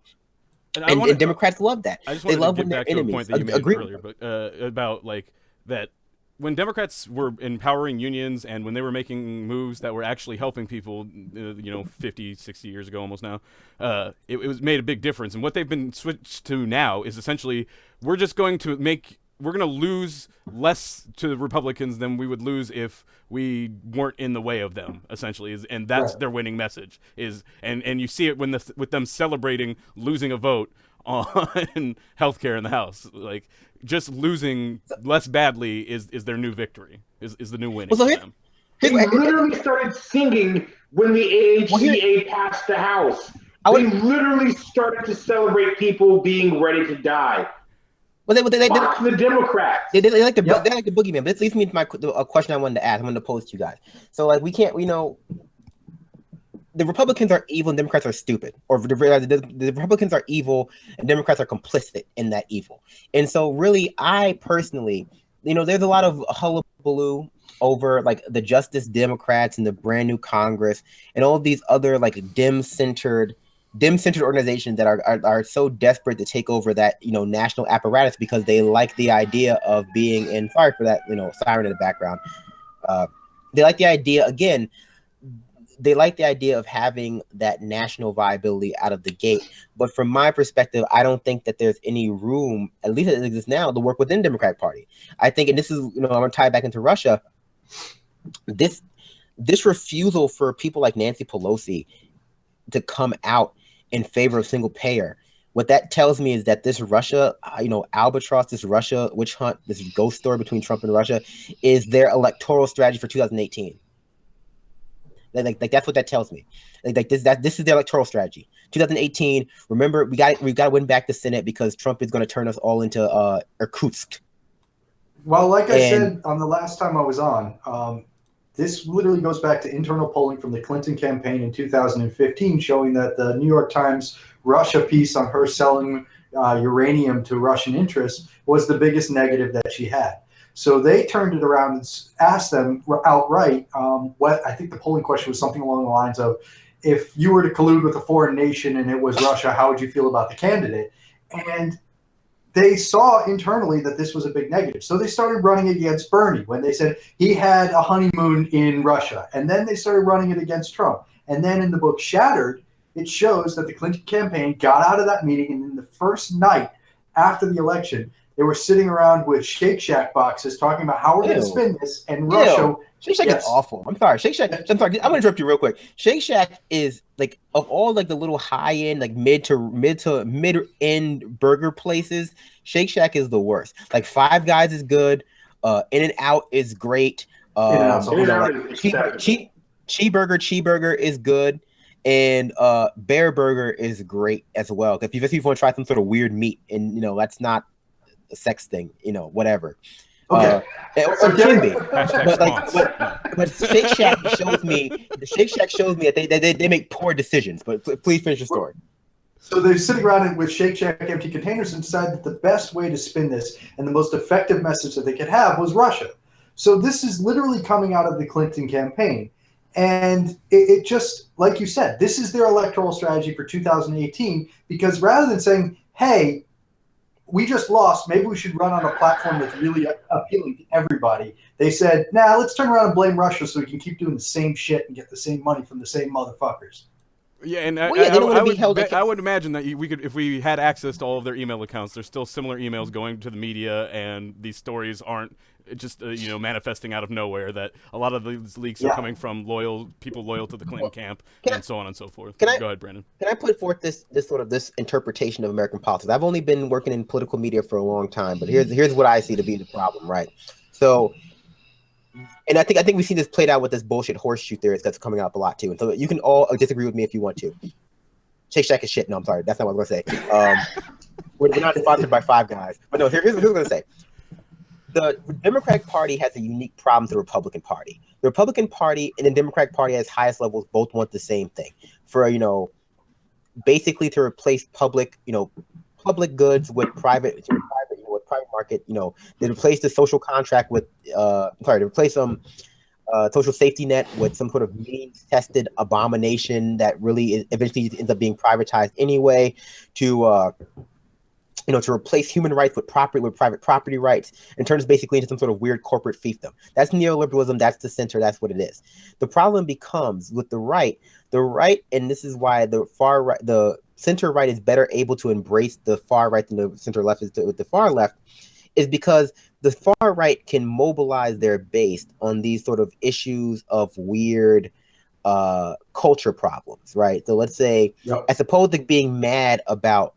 And Democrats love that. They love when their enemies. Point that you made earlier, but about like that when Democrats were empowering unions and when they were making moves that were actually helping people, 50, 60 years ago almost now, it was made a big difference. And what they've been switched to now is essentially we're going to lose less to the Republicans than we would lose if we weren't in the way of them, essentially, and that's their winning message. And you see it with them celebrating losing a vote on healthcare in the House. Like, just losing less badly is their new victory, is the new winning for them. They literally started singing when the AHCA passed the House. They literally started to celebrate people being ready to die. Well, they the Democrats. They like the boogeyman. But this leads me to a question I wanted to ask. I'm going to pose to you guys. So, like, the Republicans are evil and Democrats are stupid, or the Republicans are evil and Democrats are complicit in that evil. And so, really, I personally, there's a lot of hullabaloo over like the Justice Democrats and the brand new Congress and all of these other like dim-centered organizations that are so desperate to take over that national apparatus because they like the idea of being in. Sorry for that siren in the background. They like the idea again. They like the idea of having that national viability out of the gate. But from my perspective, I don't think that there's any room, at least as it exists now, to work within the Democratic Party. I think, and this is I'm going to tie it back into Russia. This refusal for people like Nancy Pelosi to come out in favor of single payer, what that tells me is that this Russia, albatross, this Russia witch hunt, this ghost story between Trump and Russia is their electoral strategy for 2018. Like that's what that tells me. Like this is their electoral strategy. 2018. Remember, we got to win back the Senate because Trump is going to turn us all into Irkutsk. Well, like I said on the last time I was on, this literally goes back to internal polling from the Clinton campaign in 2015, showing that the New York Times Russia piece on her selling uranium to Russian interests was the biggest negative that she had. So they turned it around and asked them outright what I think the polling question was something along the lines of, if you were to collude with a foreign nation and it was Russia, how would you feel about the candidate? And they saw internally that this was a big negative. So they started running it against Bernie when they said he had a honeymoon in Russia. And then they started running it against Trump. And then in the book Shattered, it shows that the Clinton campaign got out of that meeting, and in the first night after the election, They were sitting around with Shake Shack boxes talking about how we're going to spin this, and Russia. Shake Shack is awful. I'm sorry. Shake Shack. I'm sorry. I'm gonna interrupt you real quick. Shake Shack is like, of all like the little high end, like mid end burger places, Shake Shack is the worst. Like Five Guys is good. In-N-Out is great. Cheeseburger is good. And Bear Burger is great as well. If you want to try some sort of weird meat, and you know that's not a sex thing, you know, whatever. Okay. Or can be. But Shake Shack shows me. The Shake Shack shows me that they make poor decisions. But please finish your story. So they're sitting around with Shake Shack empty containers and decided that the best way to spin this and the most effective message that they could have was Russia. So this is literally coming out of the Clinton campaign. And it just, like you said, this is their electoral strategy for 2018, because rather than saying, hey, we just lost, maybe we should run on a platform that's really appealing to everybody, they said, nah, let's turn around and blame Russia so we can keep doing the same shit and get the same money from the same motherfuckers. Yeah, and I would imagine that we could, if we had access to all of their email accounts, there's still similar emails going to the media, and these stories aren't just manifesting out of nowhere. That a lot of these leaks are coming from people loyal to the Clinton camp, and so on and so forth. Go ahead, Brandon. Can I put forth this interpretation of American politics? I've only been working in political media for a long time, but here's what I see to be the problem, right? So. And I think we see this played out with this bullshit horseshoe theory that's coming up a lot too. And so you can all disagree with me if you want to. Shake Shack is shit. No, I'm sorry. That's not what I was going to say. We're not sponsored by Five Guys. But no, here's what I'm going to say. The Democratic Party has a unique problem to the Republican Party. The Republican Party and the Democratic Party at its highest levels both want the same thing. For, basically to replace public goods with private market, they replace the social contract with replace some social safety net with some sort of means-tested abomination that really eventually ends up being privatized anyway, to replace human rights with private property rights, and turns basically into some sort of weird corporate fiefdom. That's neoliberalism. That's the center. That's what it is. The problem becomes with the right, and this is why the far right, the center right is better able to embrace the far right than the center left is with the far left, is because the far right can mobilize their base on these sort of issues of weird culture problems, right? So let's say, as opposed to being mad about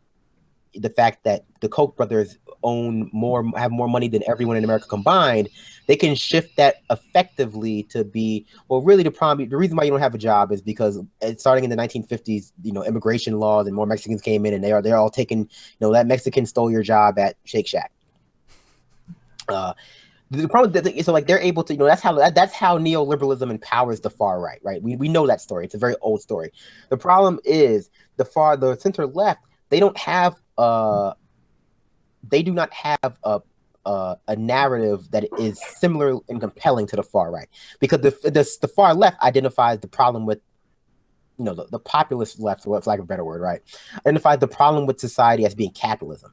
the fact that the Koch brothers have more money than everyone in America combined, they can shift that effectively to be, well, really the reason why you don't have a job is because starting in the 1950s, immigration laws and more Mexicans came in, and they're all taking, that Mexican stole your job at Shake Shack. The problem is, so like they're able to, that's how neoliberalism empowers the far right, right? We know that story. It's a very old story. The problem is the center left, they do not have a narrative that is similar and compelling to the far right, because the far left identifies the problem with, the populist left, for lack of a better word, right? Identifies the problem with society as being capitalism.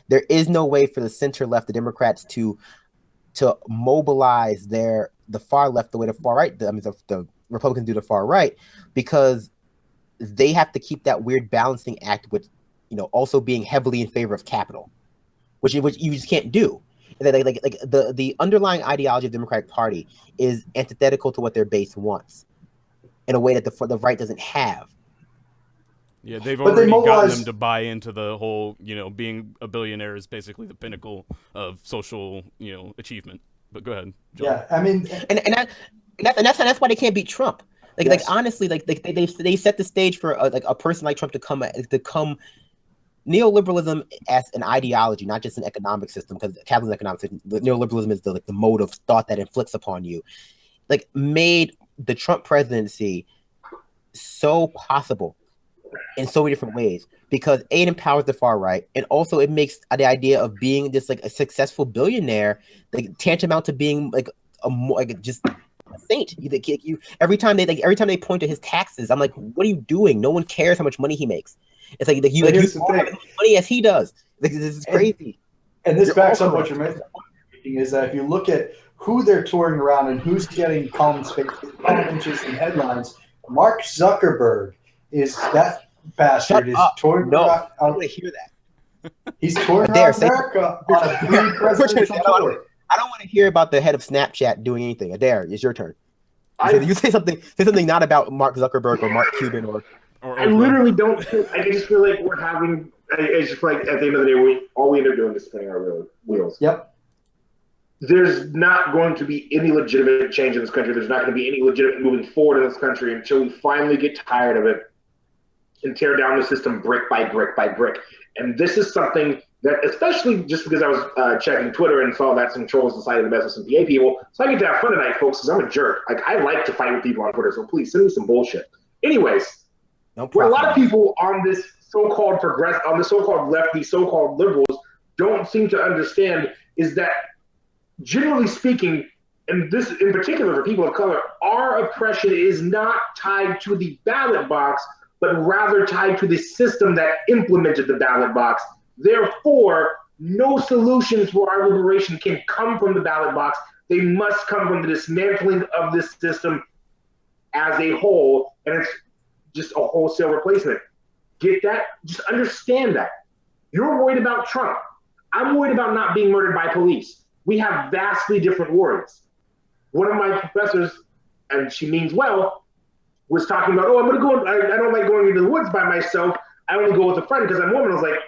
There is no way for the center left, the Democrats, to mobilize the far left the way the far right, the Republicans do the far right, because they have to keep that weird balancing act with, also being heavily in favor of capital, which you just can't do. Like the underlying ideology of the Democratic Party is antithetical to what their base wants, in a way that the right doesn't have. Yeah, they've already gotten them to buy into the whole, being a billionaire is basically the pinnacle of social, achievement. But go ahead, John. Yeah, I mean, and that's why they can't beat Trump. Like honestly, they set the stage for a person like Trump to come. Neoliberalism as an ideology, not just an economic system, because capitalism is an economic system. Neoliberalism is the mode of thought that inflicts upon you. Made the Trump presidency so possible in so many different ways, because it empowers the far right, and also it makes the idea of being just a successful billionaire tantamount to being just a saint. You every time they point to his taxes, I'm like, what are you doing? No one cares how much money he makes. It's you have as much money as he does. This is crazy. And this backs up what you're making, is that if you look at who they're touring around and who's getting column inches and headlines, Mark Zuckerberg is that bastard touring around. I want to hear that. He's touring Adair, around America on a pre-presidential tour. I don't want to hear about the head of Snapchat doing anything. Adair, it's your turn. You say something not about Mark Zuckerberg or Mark Cuban or I literally don't. I just feel like we're having. It's just like at the end of the day, all we end up doing is spinning our wheels. Yep. There's not going to be any legitimate change in this country. There's not going to be any legitimate moving forward in this country until we finally get tired of it and tear down the system brick by brick by brick. And this is something that, especially just because I was checking Twitter and saw that some trolls decided to mess with some PA people, so I get to have fun tonight, folks, because I'm a jerk. Like, I like to fight with people on Twitter, so please send me some bullshit. Anyways, what a lot of people on this so-called on the so-called left, these so-called liberals, don't seem to understand is that, generally speaking, and this in particular for people of color, our oppression is not tied to the ballot box, but rather tied to the system that implemented the ballot box. Therefore, no solutions for our liberation can come from the ballot box. They must come from the dismantling of this system as a whole, and it's just a wholesale replacement. Get that? Just understand that. You're worried about Trump. I'm worried about not being murdered by police. We have vastly different worries. One of my professors, and she means well, was talking about, I'm going to go, I don't like going into the woods by myself. I only go with a friend because I'm a woman. I was like,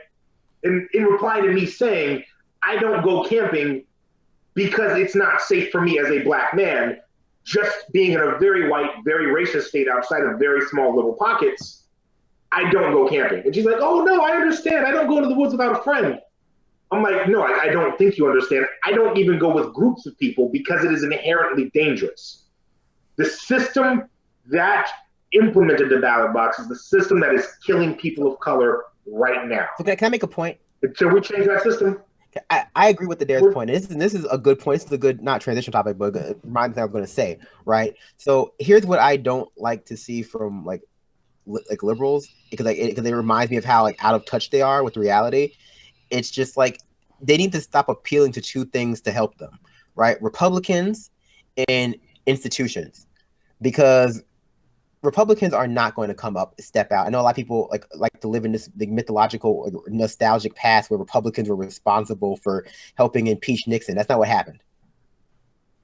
in reply to me saying, I don't go camping because it's not safe for me as a black man, just being in a very white, very racist state outside of very small little pockets, I don't go camping. And she's like, oh no, I understand. I don't go into the woods without a friend. I'm like, no, I don't think you understand. I don't even go with groups of people because it is inherently dangerous. The system that implemented the ballot box is the system that is killing people of color right now. Okay, can I make a point? Until we change that system. I agree with Adair's point. This is a good point. This is a good, not transition topic, but it reminds me I was going to say, right? So here's what I don't like to see from like liberals, because it reminds me of how like out of touch they are with reality. It's just like they need to stop appealing to two things to help them, right? Republicans and institutions, because Republicans are not going to come up, step out. I know a lot of people like to live in this mythological, nostalgic past where Republicans were responsible for helping impeach Nixon. That's not what happened.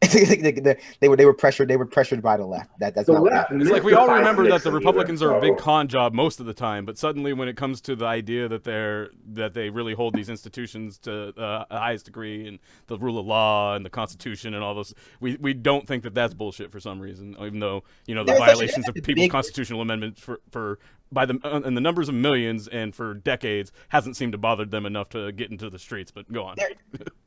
they were pressured. They were pressured by the left. That's not what happened. It's like we all remember that the Republicans are a big con job most of the time, but suddenly when it comes to the idea that they really hold these institutions to the highest degree and the rule of law and the Constitution and all those, we don't think that that's bullshit for some reason, even though the violations of people's constitutional amendments in the numbers of millions and for decades hasn't seemed to bother them enough to get into the streets. But go on.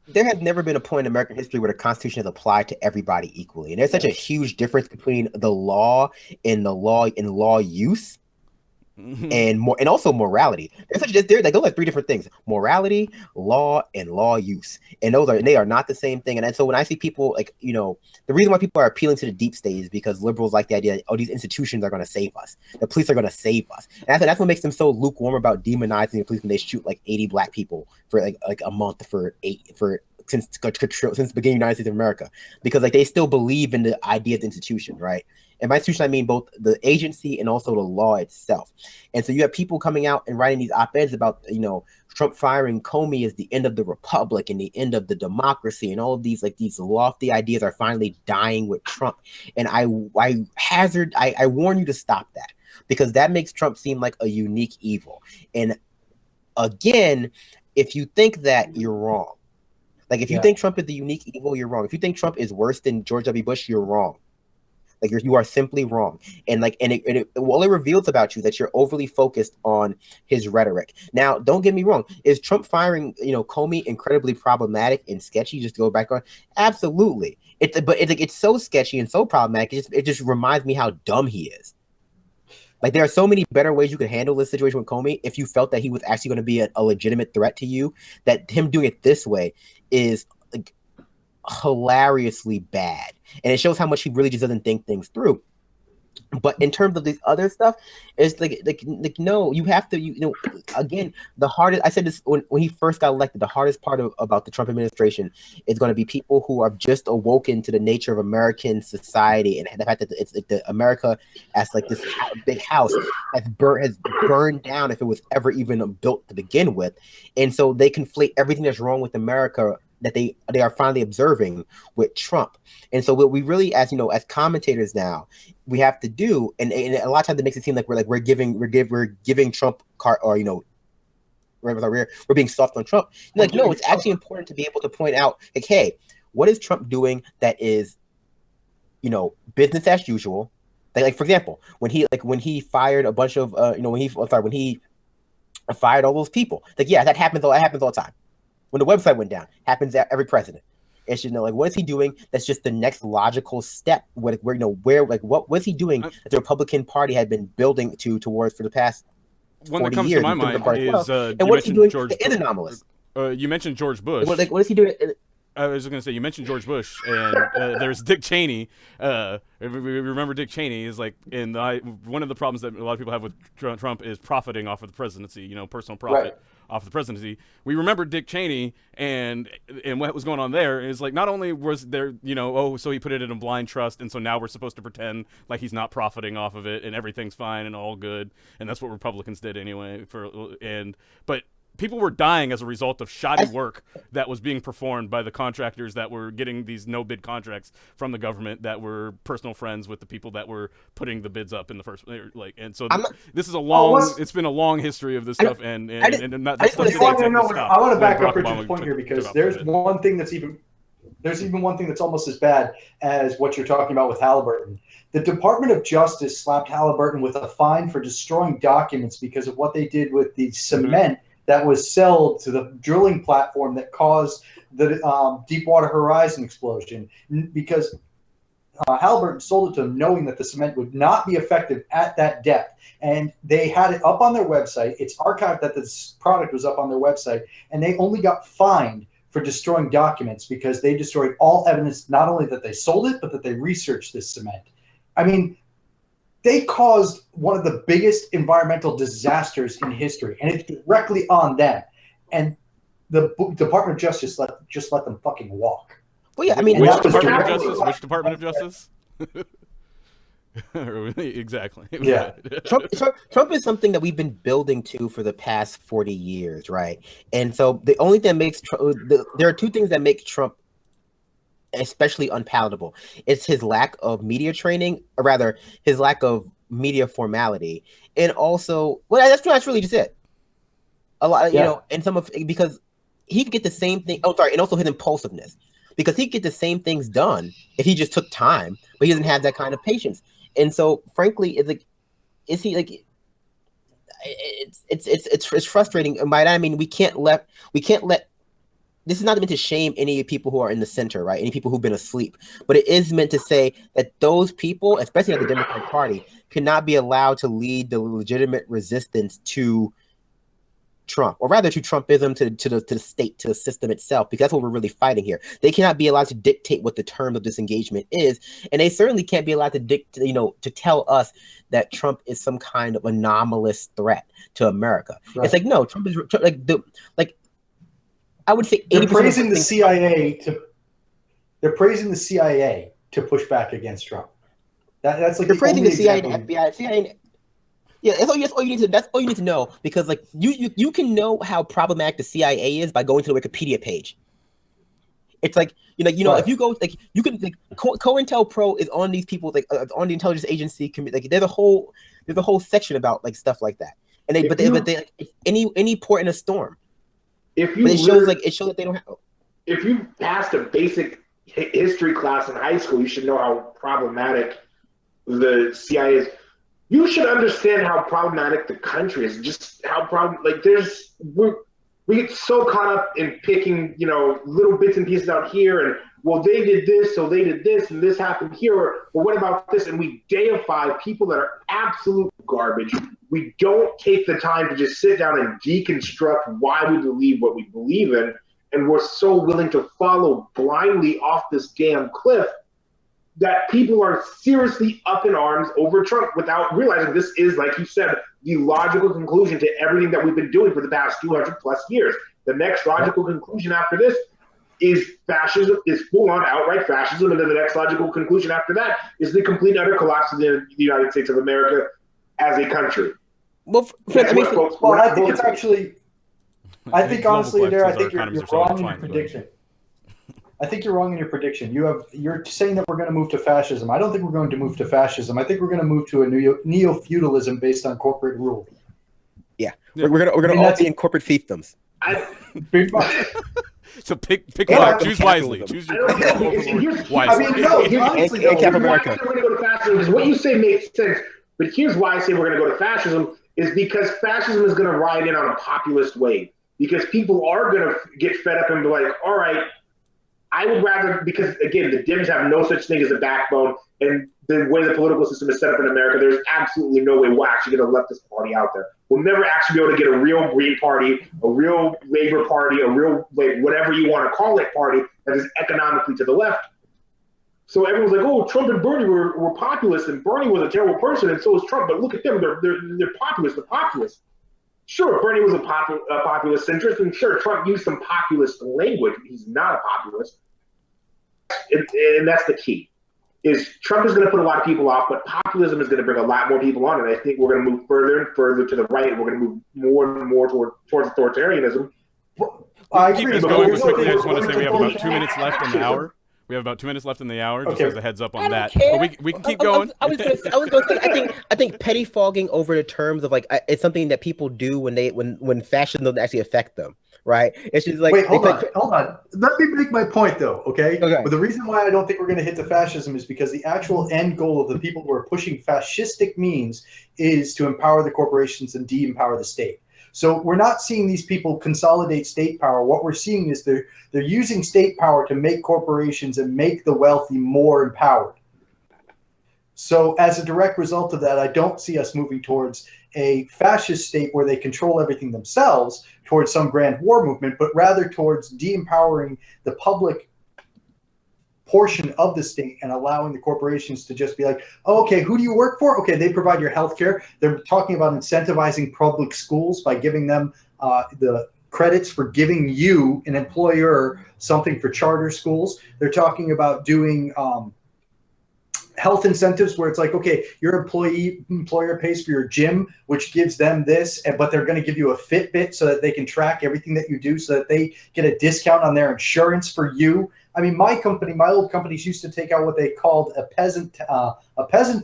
There has never been a point in American history where the Constitution has applied to everybody equally, and there's such a huge difference between the law and law use, and also morality. Those are three different things: morality, law, and law use, and they are not the same thing. And so when I see people the reason why people are appealing to the deep state is because liberals like the idea that these institutions are going to save us, the police are going to save us, and that's what makes them so lukewarm about demonizing the police when they shoot like 80 black people for like a month since the beginning of the United States of America, because they still believe in the idea of the institution, right? And by institution, I mean both the agency and also the law itself. And so you have people coming out and writing these op-eds about, Trump firing Comey is the end of the republic and the end of the democracy, and all of these lofty ideas are finally dying with Trump. And I warn you to stop that, because that makes Trump seem like a unique evil. And again, if you think that, you're wrong. Like, if you think Trump is the unique evil, you're wrong. If you think Trump is worse than George W. Bush, you're wrong. Like, you are simply wrong. And it reveals about you that you're overly focused on his rhetoric. Now, don't get me wrong. Is Trump firing, Comey incredibly problematic and sketchy? Just to go back on, absolutely. It's so sketchy and so problematic. It just reminds me how dumb he is. Like, there are so many better ways you could handle this situation with Comey if you felt that he was actually going to be a legitimate threat to you. That him doing it this way is hilariously bad, and it shows how much he really just doesn't think things through. But in terms of this other stuff, it's like no, you have to, again, the hardest, I said this when he first got elected, the hardest part about the Trump administration is going to be people who are just awoken to the nature of American society and the fact that it's like the America as like this big house has burned down if it was ever even built to begin with. And so they conflate everything that's wrong with America that they are finally observing with Trump. And so what we really, as commentators now, we have to do, and a lot of times it makes it seem like we're giving Trump we're being soft on Trump. Like, no, it's actually important to be able to point out, like, hey, what is Trump doing that is, business as usual? Like for example, when he fired a bunch of when he fired all those people, like, yeah, that happens all the time. When the website went down, happens at every president. It's just, what is he doing? That's just the next logical step. What was he doing that the Republican Party had been building towards for the past 40 one that comes years? to my mind is and what is he doing? It is anomalous. You mentioned George Bush. What is he doing? I was going to say, you mentioned George Bush, and there's Dick Cheney. If we remember Dick Cheney is like, one of the problems that a lot of people have with Trump is profiting off of the presidency, personal profit off of the presidency. We remember Dick Cheney and what was going on there is like, not only was there, so he put it in a blind trust, and so now we're supposed to pretend like he's not profiting off of it and everything's fine and all good, and that's what Republicans did anyway. But people were dying as a result of shoddy work that was being performed by the contractors that were getting these no-bid contracts from the government that were personal friends with the people that were putting the bids up in the first place. And so this is it's been a long history of this stuff, I want to back up Richard's point here, because there's one thing that's one thing that's almost as bad as what you're talking about with Halliburton. The Department of Justice slapped Halliburton with a fine for destroying documents because of what they did with the cement that was sold to the drilling platform that caused the Deepwater Horizon explosion, because Halliburton sold it to them knowing that the cement would not be effective at that depth. And they had it up on their website. It's archived that this product was up on their website, and they only got fined for destroying documents because they destroyed all evidence, not only that they sold it, but that they researched this cement. I mean, they caused one of the biggest environmental disasters in history, and it's directly on them. And the Department of Justice just let them fucking walk. Well, yeah, I mean, which Department of Justice? Exactly. Yeah. Trump is something that we've been building to for the past 40 years, right? And so the only thing that makes there are two things that make Trump especially unpalatable. It's his lack of media training, or rather his lack of media formality. And also, well, that's really just it. A lot, and because he could get the same thing. Oh, sorry. And also his impulsiveness, because he could get the same things done if he just took time, but he doesn't have that kind of patience. And so frankly, it's frustrating. And by that, I mean, we can't let, this is not meant to shame any people who are in the center, right? Any people who've been asleep, but it is meant to say that those people, especially at the Democratic Party, cannot be allowed to lead the legitimate resistance to Trump, or rather to Trumpism, to the state, to the system itself, because that's what we're really fighting here. They cannot be allowed to dictate what the term of this engagement is, and they certainly can't be allowed to to tell us that Trump is some kind of anomalous threat to America. Right. It's like, no, Trump is I would say 80% they're praising the CIA to push back against Trump. That's like they're praising the CIA and FBI. Yeah, that's all you need to know, because like you can know how problematic the CIA is by going to the Wikipedia page. It's like right. If you go, like, you can, like, COINTELPRO is on these people, like on the intelligence agency committee. Like there's a whole section about like stuff like that. And they any port in a storm. It shows that they don't have. If you passed a basic history class in high school, you should know how problematic the CIA is. You should understand how problematic the country is. Just how we get so caught up in picking, little bits and pieces out here, and well, they did this, so they did this, and this happened here. Or well, what about this? And we deify people that are absolute garbage. We don't take the time to just sit down and deconstruct why we believe what we believe in, and we're so willing to follow blindly off this damn cliff that people are seriously up in arms over Trump without realizing this is, like you said, the logical conclusion to everything that we've been doing for the past 200 plus years. The next logical conclusion after this is fascism, is full-on outright fascism, and then the next logical conclusion after that is the complete and utter collapse of the United States of America as a country. Well, I think it's actually. I think honestly, Adair, I think you're wrong in your prediction. I think you're wrong in your prediction. You're saying that we're going to move to fascism. I don't think we're going to move to fascism. I think we're going to move to a neo-feudalism based on corporate rule. Yeah, we're gonna all be in corporate fiefdoms. Pretty much. So pick one. Choose wisely. Choose your wisely. I mean, no. Honestly, Cap America. We're going to go to fascism because what you say makes sense. But here's why I say we're going to go to fascism is because fascism is going to ride in on a populist wave. Because people are going to get fed up and be like, all right, I would rather, because again, the Dems have no such thing as a backbone, and the way the political system is set up in America, there's absolutely no way we're actually going to let this party out there. We'll never actually be able to get a real Green Party, a real Labor Party, a real, like, whatever you want to call it, party that is economically to the left. So everyone's like, oh, Trump and Bernie were populists, and Bernie was a terrible person, and so was Trump. But look at them, they're populists. They're populists. Sure, Bernie was a populist centrist, and sure, Trump used some populist language. He's not a populist. And that's the key, is Trump is going to put a lot of people off, but populism is going to bring a lot more people on. And I think we're going to move further and further to the right. We're going to move more and more towards authoritarianism. Keep this going, but quickly, I just want to say we have about 2 minutes left in the hour. We have about 2 minutes left in the hour, just as a heads up on that. But we can keep going. I was going to say, I think pettifogging over the terms of like it's something that people do when fascism doesn't actually affect them, right? It's just like wait, hold on. Let me make my point though, okay? But the reason why I don't think we're going to hit the fascism is because the actual end goal of the people who are pushing fascistic means is to empower the corporations and de-empower the state. So we're not seeing these people consolidate state power. What we're seeing is they're using state power to make corporations and make the wealthy more empowered. So as a direct result of that, I don't see us moving towards a fascist state where they control everything themselves, towards some grand war movement, but rather towards de-empowering the public portion of the state and allowing the corporations to just be like, oh, okay, who do you work for? Okay, they provide your health care. They're talking about incentivizing public schools by giving them the credits for giving you, an employer, something for charter schools. They're talking about doing health incentives where it's like, okay, your employer pays for your gym, which gives them this, but they're going to give you a Fitbit so that they can track everything that you do so that they get a discount on their insurance for you. I mean, my old companies used to take out what they called a peasant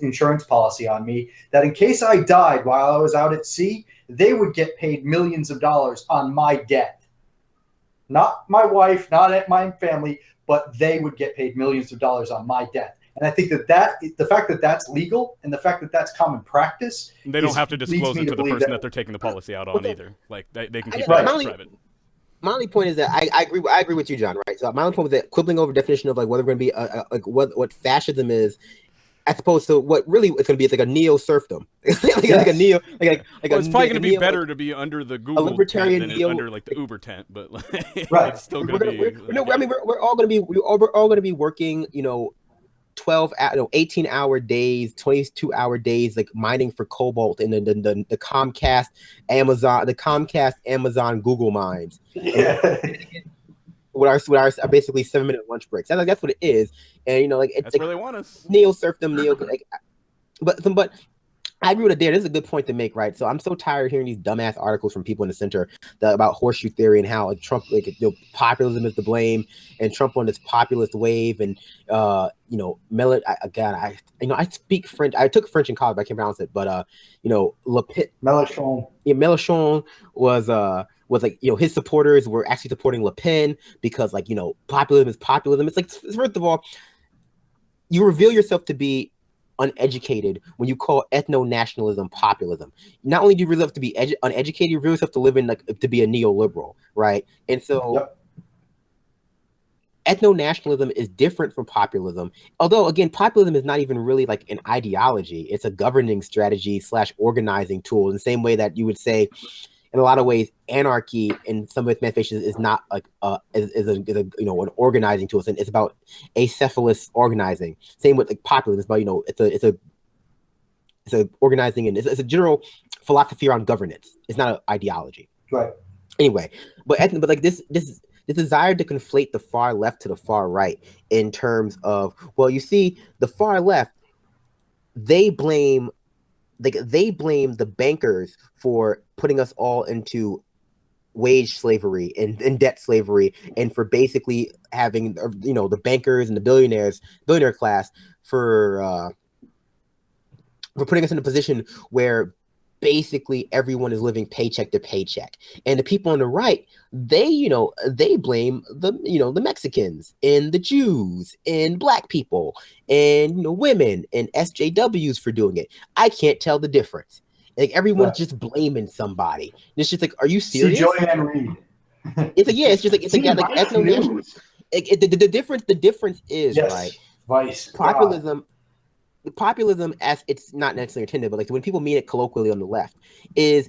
insurance policy on me, that in case I died while I was out at sea, they would get paid millions of dollars on my death. Not my wife, not my family, but they would get paid millions of dollars on my death. And I think that the fact that that's legal and the fact that that's common practice, they don't have to disclose it to the person that they're taking the policy out on either. Like they can keep that private. My only point is that I agree with you, John. Right. So my only point was that quibbling over definition of like whether we're going to be like what fascism is, as opposed to what really it's going to be. It's like a neo-serfdom. like a neo. Like it's probably going to be better to be under the Google libertarian tent than under like the Uber tent, but like, right. It's still going to be. We're all going to be working. 18-hour days, 22-hour days, like mining for cobalt in the Comcast, Amazon, Google mines. Yeah. With our basically 7-minute lunch breaks. That's what it is, and it's that's where they want us. Neo-serfdom, but I agree with Adair. This is a good point to make, right? So I'm so tired of hearing these dumbass articles from people in the center about horseshoe theory and how Trump, populism is to blame, and Trump on this populist wave, and I speak French. I took French in college, but I can't pronounce it. But Mélenchon. Yeah, Mélenchon was like his supporters were actually supporting Le Pen because populism is populism. It's like, first of all, you reveal yourself to be uneducated when you call ethno-nationalism populism. Not only do you reveal yourself to be uneducated, you reveal yourself to live in to be a neoliberal, right? And so ethno-nationalism is different from populism. Although again, populism is not even really like an ideology. It's a governing strategy / organizing tool in the same way that you would say in a lot of ways, anarchy in some of its manifestations is not like is a you know, an organizing tool. It's about acephalous organizing. Same with like populism. It's about, you know, it's a organizing, and it's a general philosophy around governance. It's not an ideology. Right. Anyway, but like this desire to conflate the far left to the far right in terms of, well, you see, the far left, they blame the bankers for putting us all into wage slavery and debt slavery, and for basically having, you know, the bankers and the billionaire class for putting us in a position where basically everyone is living paycheck to paycheck. And the people on the right, they blame the Mexicans and the Jews and black people and, you know, women and SJWs for doing it. I can't tell the difference. Like, everyone's just blaming somebody. It's just like, are you serious? See Joanne Reed. It's like, yeah, it's just like, it's like ethno-national. The difference is, right? Vice. Populism, as it's not necessarily intended, but like when people mean it colloquially on the left, is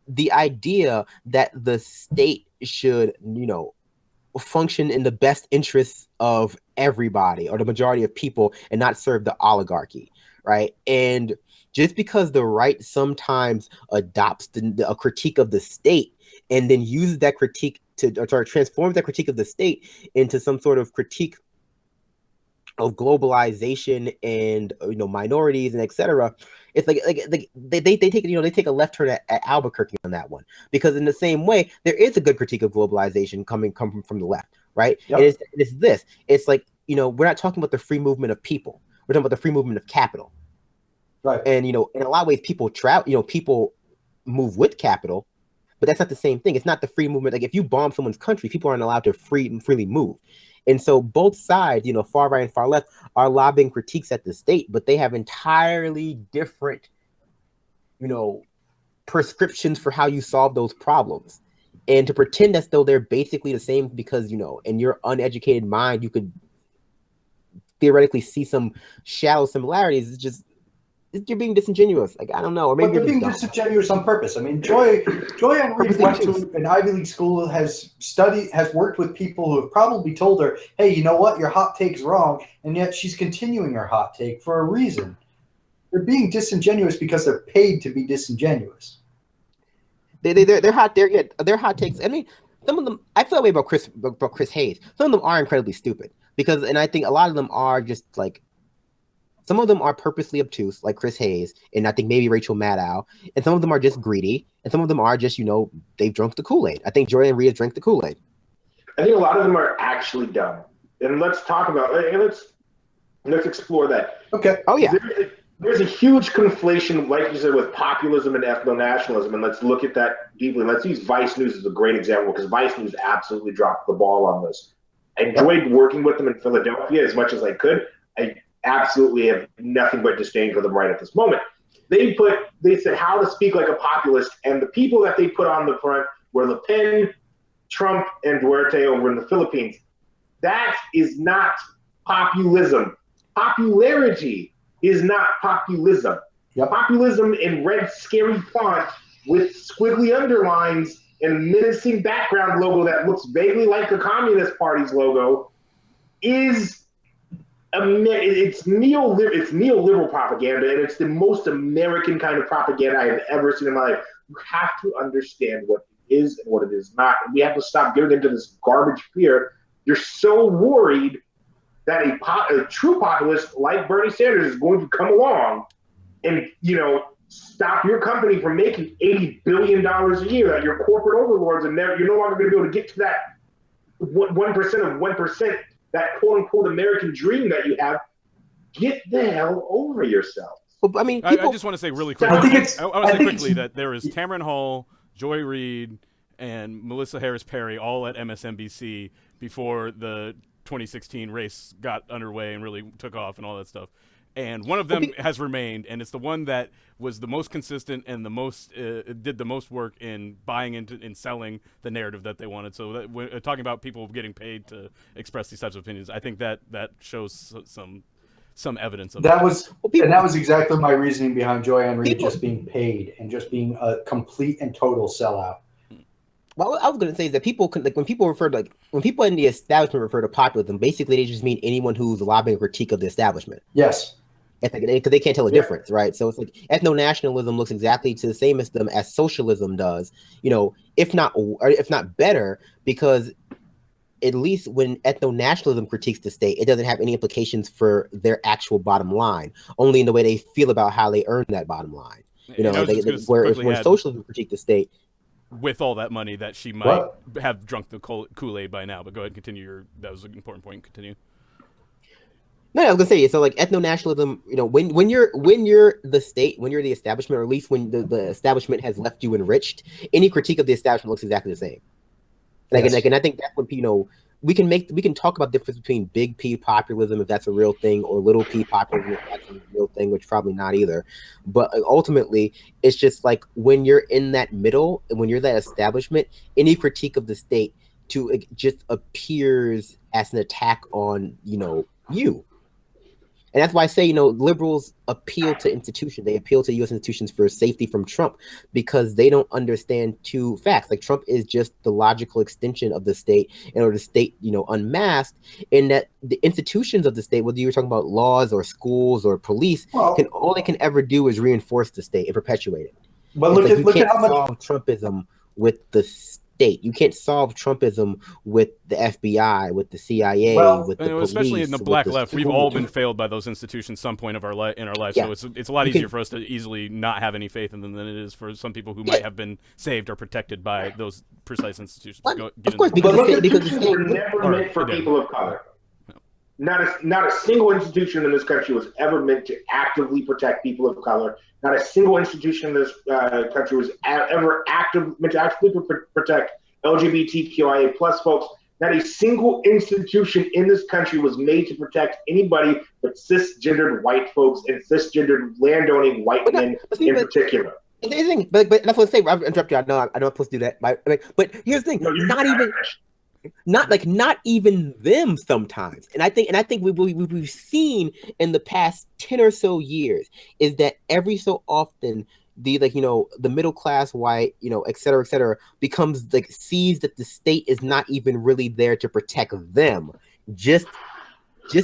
the idea that the state should, you know, function in the best interests of everybody or the majority of people and not serve the oligarchy, right? And just because the right sometimes adopts a critique of the state and then uses that critique transforms that critique of the state into some sort of critique of globalization and, you know, minorities and etc. It's like they take a left turn at Albuquerque on that one, because in the same way there is a good critique of globalization coming from the left, right? Yep. And it's this. It's like, you know, we're not talking about the free movement of people. We're talking about the free movement of capital, right? And, you know, in a lot of ways, people move with capital, but that's not the same thing. It's not the free movement. Like, if you bomb someone's country, people aren't allowed to freely move. And so both sides, you know, far right and far left, are lobbing critiques at the state, but they have entirely different, you know, prescriptions for how you solve those problems. And to pretend as though they're basically the same because, you know, in your uneducated mind, you could theoretically see some shallow similarities, is just, you're being disingenuous. Like, I don't know, or maybe they're being disingenuous on purpose. I mean, Joanne Reed went to an Ivy League school, has worked with people who have probably told her, "Hey, you know what? Your hot take's wrong," and yet she's continuing her hot take for a reason. They're being disingenuous because they're paid to be disingenuous. They're hot takes. I mean, some of them, I feel that way about Chris Hayes. Some of them are incredibly stupid and I think a lot of them are just like, some of them are purposely obtuse, like Chris Hayes, and I think maybe Rachel Maddow. And some of them are just greedy, and some of them are just, you know, they've drunk the Kool-Aid. I think Joanne Reed drank the Kool-Aid. I think a lot of them are actually dumb. And let's talk about, let's explore that. Okay. Oh, yeah. There's a huge conflation, like you said, with populism and ethno-nationalism, and let's look at that deeply. Let's use Vice News as a great example, because Vice News absolutely dropped the ball on this. I enjoyed working with them in Philadelphia as much as I could. I absolutely have nothing but disdain for them right at this moment. They said how to speak like a populist, and the people that they put on the front were Le Pen, Trump, and Duarte over in the Philippines. That is not populism. Popularity is not populism. Yep. Populism in red, scary font with squiggly underlines and a menacing background logo that looks vaguely like the Communist Party's logo is it's neoliberal propaganda, and it's the most American kind of propaganda I have ever seen in my life. You have to understand what it is and what it is not. And we have to stop giving into this garbage fear. You're so worried that a true populist like Bernie Sanders is going to come along and, you know, stop your company from making $80 billion a year, that your corporate overlords, and you're no longer going to be able to get to that 1% of 1%, that quote-unquote American dream that you have. Get the hell over yourself. Well, I mean, I just want to say really quickly, I want to say quickly that there is Tamron Hall, Joy Reid, and Melissa Harris Perry all at MSNBC before the 2016 race got underway and really took off and all that stuff. And one of them has remained, and it's the one that was the most consistent and the most did the most work in buying into and selling the narrative that they wanted. So that, talking about people getting paid to express these types of opinions, I think that shows some some evidence of that. Was people, and that was exactly my reasoning behind Joy-Ann Reid just being paid and just being a complete and total sellout. Well, I was going to say is that people can, like, when people in the establishment refer to populism, basically they just mean anyone who's lobbying a critique of the establishment. Yes. Because they can't tell the difference, right? So it's like ethno-nationalism looks exactly to the same as them as socialism does, if not better, because at least when ethno-nationalism critiques the state, it doesn't have any implications for their actual bottom line, only in the way they feel about how they earn that bottom line. Whereas when socialism critique the state, with all that money that she might have drunk the Kool-Aid by now. But go ahead and continue. That was an important point. Continue. No, I was gonna say, so like ethno-nationalism, when you're the state, when you're the establishment, or at least when the establishment has left you enriched, any critique of the establishment looks exactly the same. And I think that's what we can talk about the difference between big P populism, if that's a real thing, or little P populism, if that's a real thing, which probably not either. But ultimately, it's just like when you're in that middle, and when you're that establishment, any critique of the state it just appears as an attack on you. And that's why I say, liberals appeal to institutions. They appeal to U.S. institutions for safety from Trump because they don't understand two facts. Like, Trump is just the logical extension of the state, and or the state, unmasked, in that the institutions of the state, whether you're talking about laws or schools or police, all they can ever do is reinforce the state and perpetuate it. But look at how much solve Trumpism with the state. You can't solve Trumpism with the FBI, with the CIA, with the police. Especially in the black left, we've all been failed by those institutions some point of our in our life. Yeah. So it's a lot easier for us to easily not have any faith in them than it is for some people who might have been saved or protected by those precise institutions. Of course, because the state were never meant for people of color. Not a single institution in this country was ever meant to actively protect people of color. Not a single institution in this country was ever meant to actively protect LGBTQIA plus folks. Not a single institution in this country was made to protect anybody but cisgendered white folks and cisgendered landowning white men in particular. But that's what I say. I'll interrupt you. I know I'm supposed to do that. But here's the thing: not even them sometimes. And I think we've seen in the past 10 or so years is that every so often the middle class white, et cetera, becomes sees that the state is not even really there to protect them. Just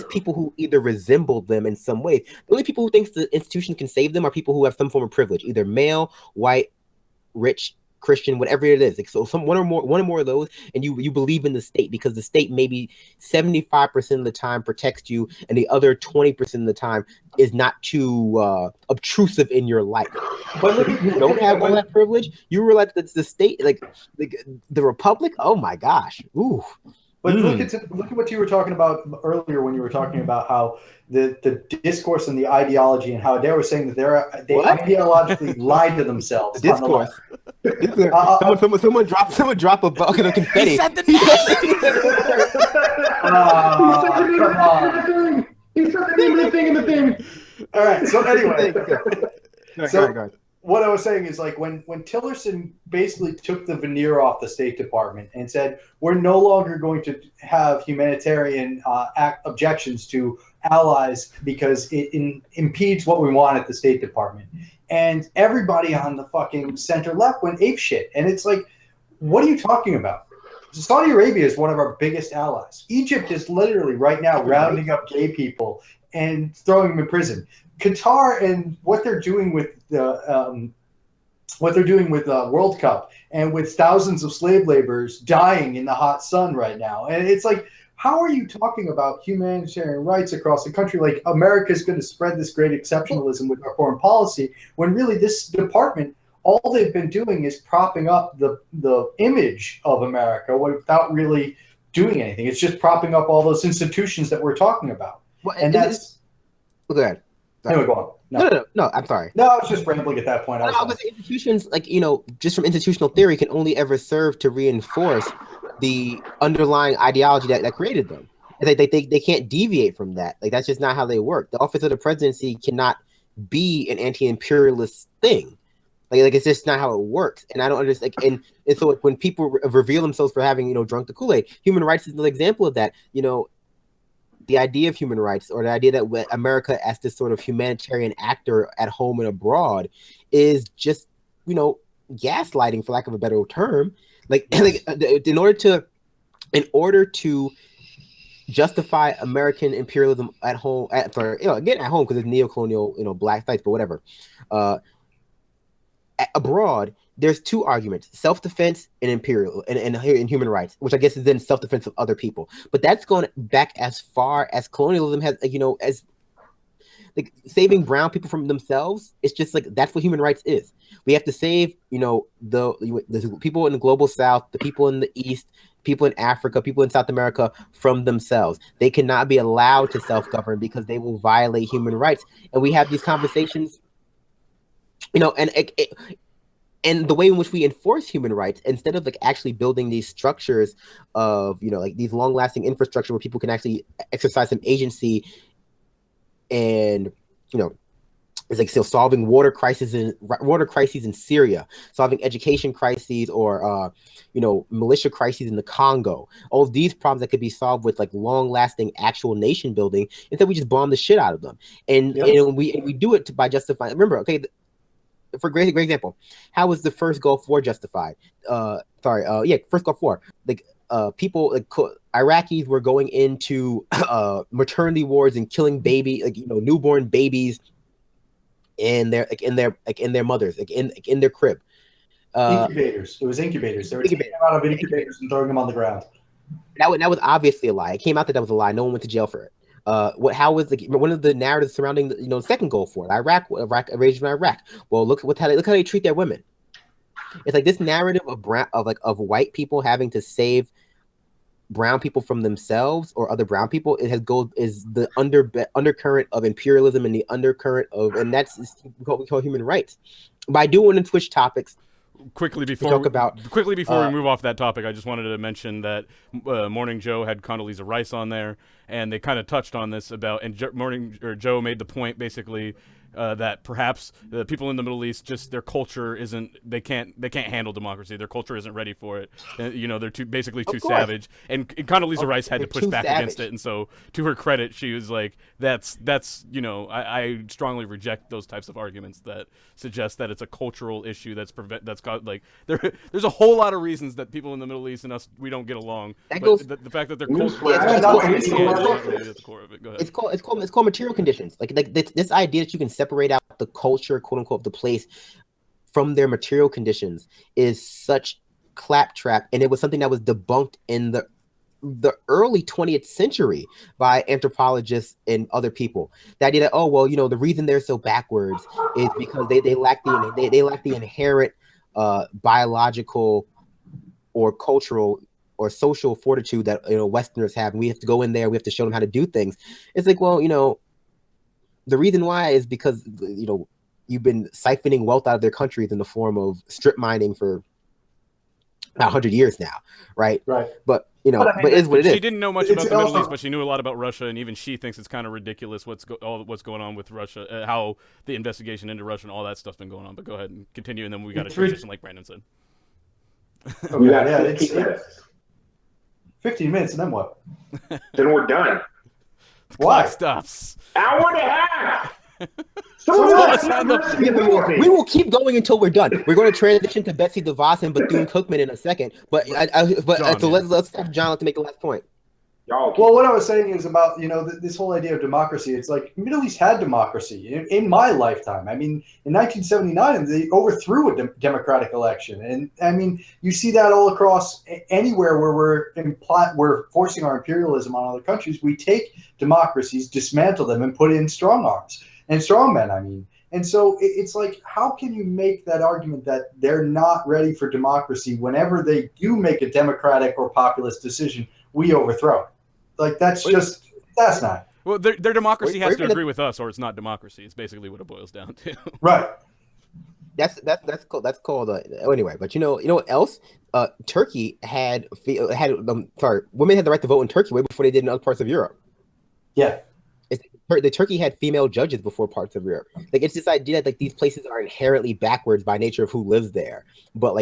people who either resemble them in some way. The only people who think the institution can save them are people who have some form of privilege, either male, white, rich, Christian, whatever it is. So one or more of those, and you believe in the state because the state maybe 75% of the time protects you, and the other 20% of the time is not too obtrusive in your life. But if you don't have all that privilege, you realize that the state, like the republic. Oh my gosh! Ooh. But look at what you were talking about earlier when you were talking about how the discourse and the ideology, and how Adair was saying that they ideologically lied to themselves. Discourse. Someone drop a bucket of confetti. He said the name of the thing in the thing. All right. So anyway, go ahead. What I was saying is, like, when Tillerson basically took the veneer off the State Department and said, we're no longer going to have humanitarian objections to allies because it impedes what we want at the State Department. And everybody on the fucking center left went apeshit. And it's like, what are you talking about? Saudi Arabia is one of our biggest allies. Egypt is literally right now rounding up gay people and throwing them in prison. Qatar and what they're doing with the World Cup and with thousands of slave laborers dying in the hot sun right now, and it's like, how are you talking about humanitarian rights across the country? Like, America's going to spread this great exceptionalism with our foreign policy, when really this department, all they've been doing is propping up the image of America without really doing anything. It's just propping up all those institutions that we're talking about, and that's. Go ahead. Anyway, go on. No, I'm sorry. No, I was just rambling at that point. Institutions, just from institutional theory, can only ever serve to reinforce the underlying ideology that created them. They can't deviate from that. Like, that's just not how they work. The office of the presidency cannot be an anti-imperialist thing. Like it's just not how it works. And I don't understand. And so when people reveal themselves for having drunk the Kool-Aid, human rights is an example of that. the idea of human rights, or the idea that America as this sort of humanitarian actor at home and abroad is just, gaslighting, for lack of a better term. In order to justify American imperialism at home, at home because it's neo-colonial, black sites, but whatever. Abroad, there's two arguments: self-defense and imperial and human rights, which I guess is then self-defense of other people. But that's going back as far as colonialism has, as like saving brown people from themselves. It's just like that's what human rights is. We have to save, the people in the global south, the people in the east, people in Africa, people in South America from themselves. They cannot be allowed to self-govern because they will violate human rights. And we have these conversations, and the way in which we enforce human rights, instead of like actually building these structures of, like these long-lasting infrastructure where people can actually exercise some agency, and it's like still solving water crises in Syria, solving education crises, or militia crises in the Congo. All of these problems that could be solved with like long-lasting actual nation building. Instead, we just bomb the shit out of them, and we do it by justifying. Remember, okay. For great example, how was the first Gulf War justified? First Gulf War. People like Iraqis were going into maternity wards and killing newborn babies in their mothers, in their crib. Incubators. It was incubators. They were taking them out of incubators and throwing them on the ground. That was obviously a lie. It came out that was a lie. No one went to jail for it. How was one of the narratives surrounding the second Gulf War, Iraq invasion of Iraq? Well, look how they treat their women. It's like this narrative of white people having to save brown people from themselves or other brown people. Is the undercurrent of imperialism and the undercurrent of, and that's what we call human rights. But I do want to switch topics. Quickly before we move off that topic, I just wanted to mention that Morning Joe had Condoleezza Rice on there, and they kind of touched on this Joe made the point basically that perhaps the people in the Middle East, just their culture they can't handle democracy. Their culture isn't ready for it. They're too savage. And Condoleezza Rice had to push back against it. And so, to her credit, she was like, "That's I strongly reject those types of arguments that suggest that it's a cultural issue that's got like there's a whole lot of reasons that people in the Middle East and us we don't get along. The fact that they're cultural is at the core of it. Go ahead. It's called material conditions. Like this idea that you can separate out the culture, quote unquote, of the place from their material conditions is such claptrap, and it was something that was debunked in the early 20th century by anthropologists and other people. The idea that the reason they're so backwards is because they lack the inherent biological or cultural or social fortitude that Westerners have, and we have to go in there, we have to show them how to do things. It's like, the reason why is because you've been siphoning wealth out of their countries in the form of strip mining for about 100 years now, right? Right. But but is what it is. She didn't know much about the Middle East, but she knew a lot about Russia, and even she thinks it's kind of ridiculous what's going on with Russia, how the investigation into Russia and all that stuff's been going on. But go ahead and continue, and then we got to transition, like Brandon said. It's 15 minutes, and then what? Then we're done. Why? Clock stops. Hour and a half. We will keep going until we're done. We're going to transition to Betsy DeVos and Bethune-Cookman in a second. But let's have John to make the last point. Well, what I was saying is about this whole idea of democracy. It's like Middle East had democracy in my lifetime. I mean, in 1979, they overthrew a democratic election, and I mean, you see that all across anywhere where we're forcing our imperialism on other countries. We take democracies, dismantle them, and put in strong arms and strongmen. I mean. And so it's like, how can you make that argument that they're not ready for democracy whenever they do make a democratic or populist decision, we overthrow it? Like, that's not. Well, their democracy has to agree with us, or it's not democracy. It's basically what it boils down to. Right. That's called anyway. But you know what else? Turkey women had the right to vote in Turkey way before they did in other parts of Europe. Yeah. The Turkey had female judges before parts of Europe. Like, it's this idea that like these places are inherently backwards by nature of who lives there, but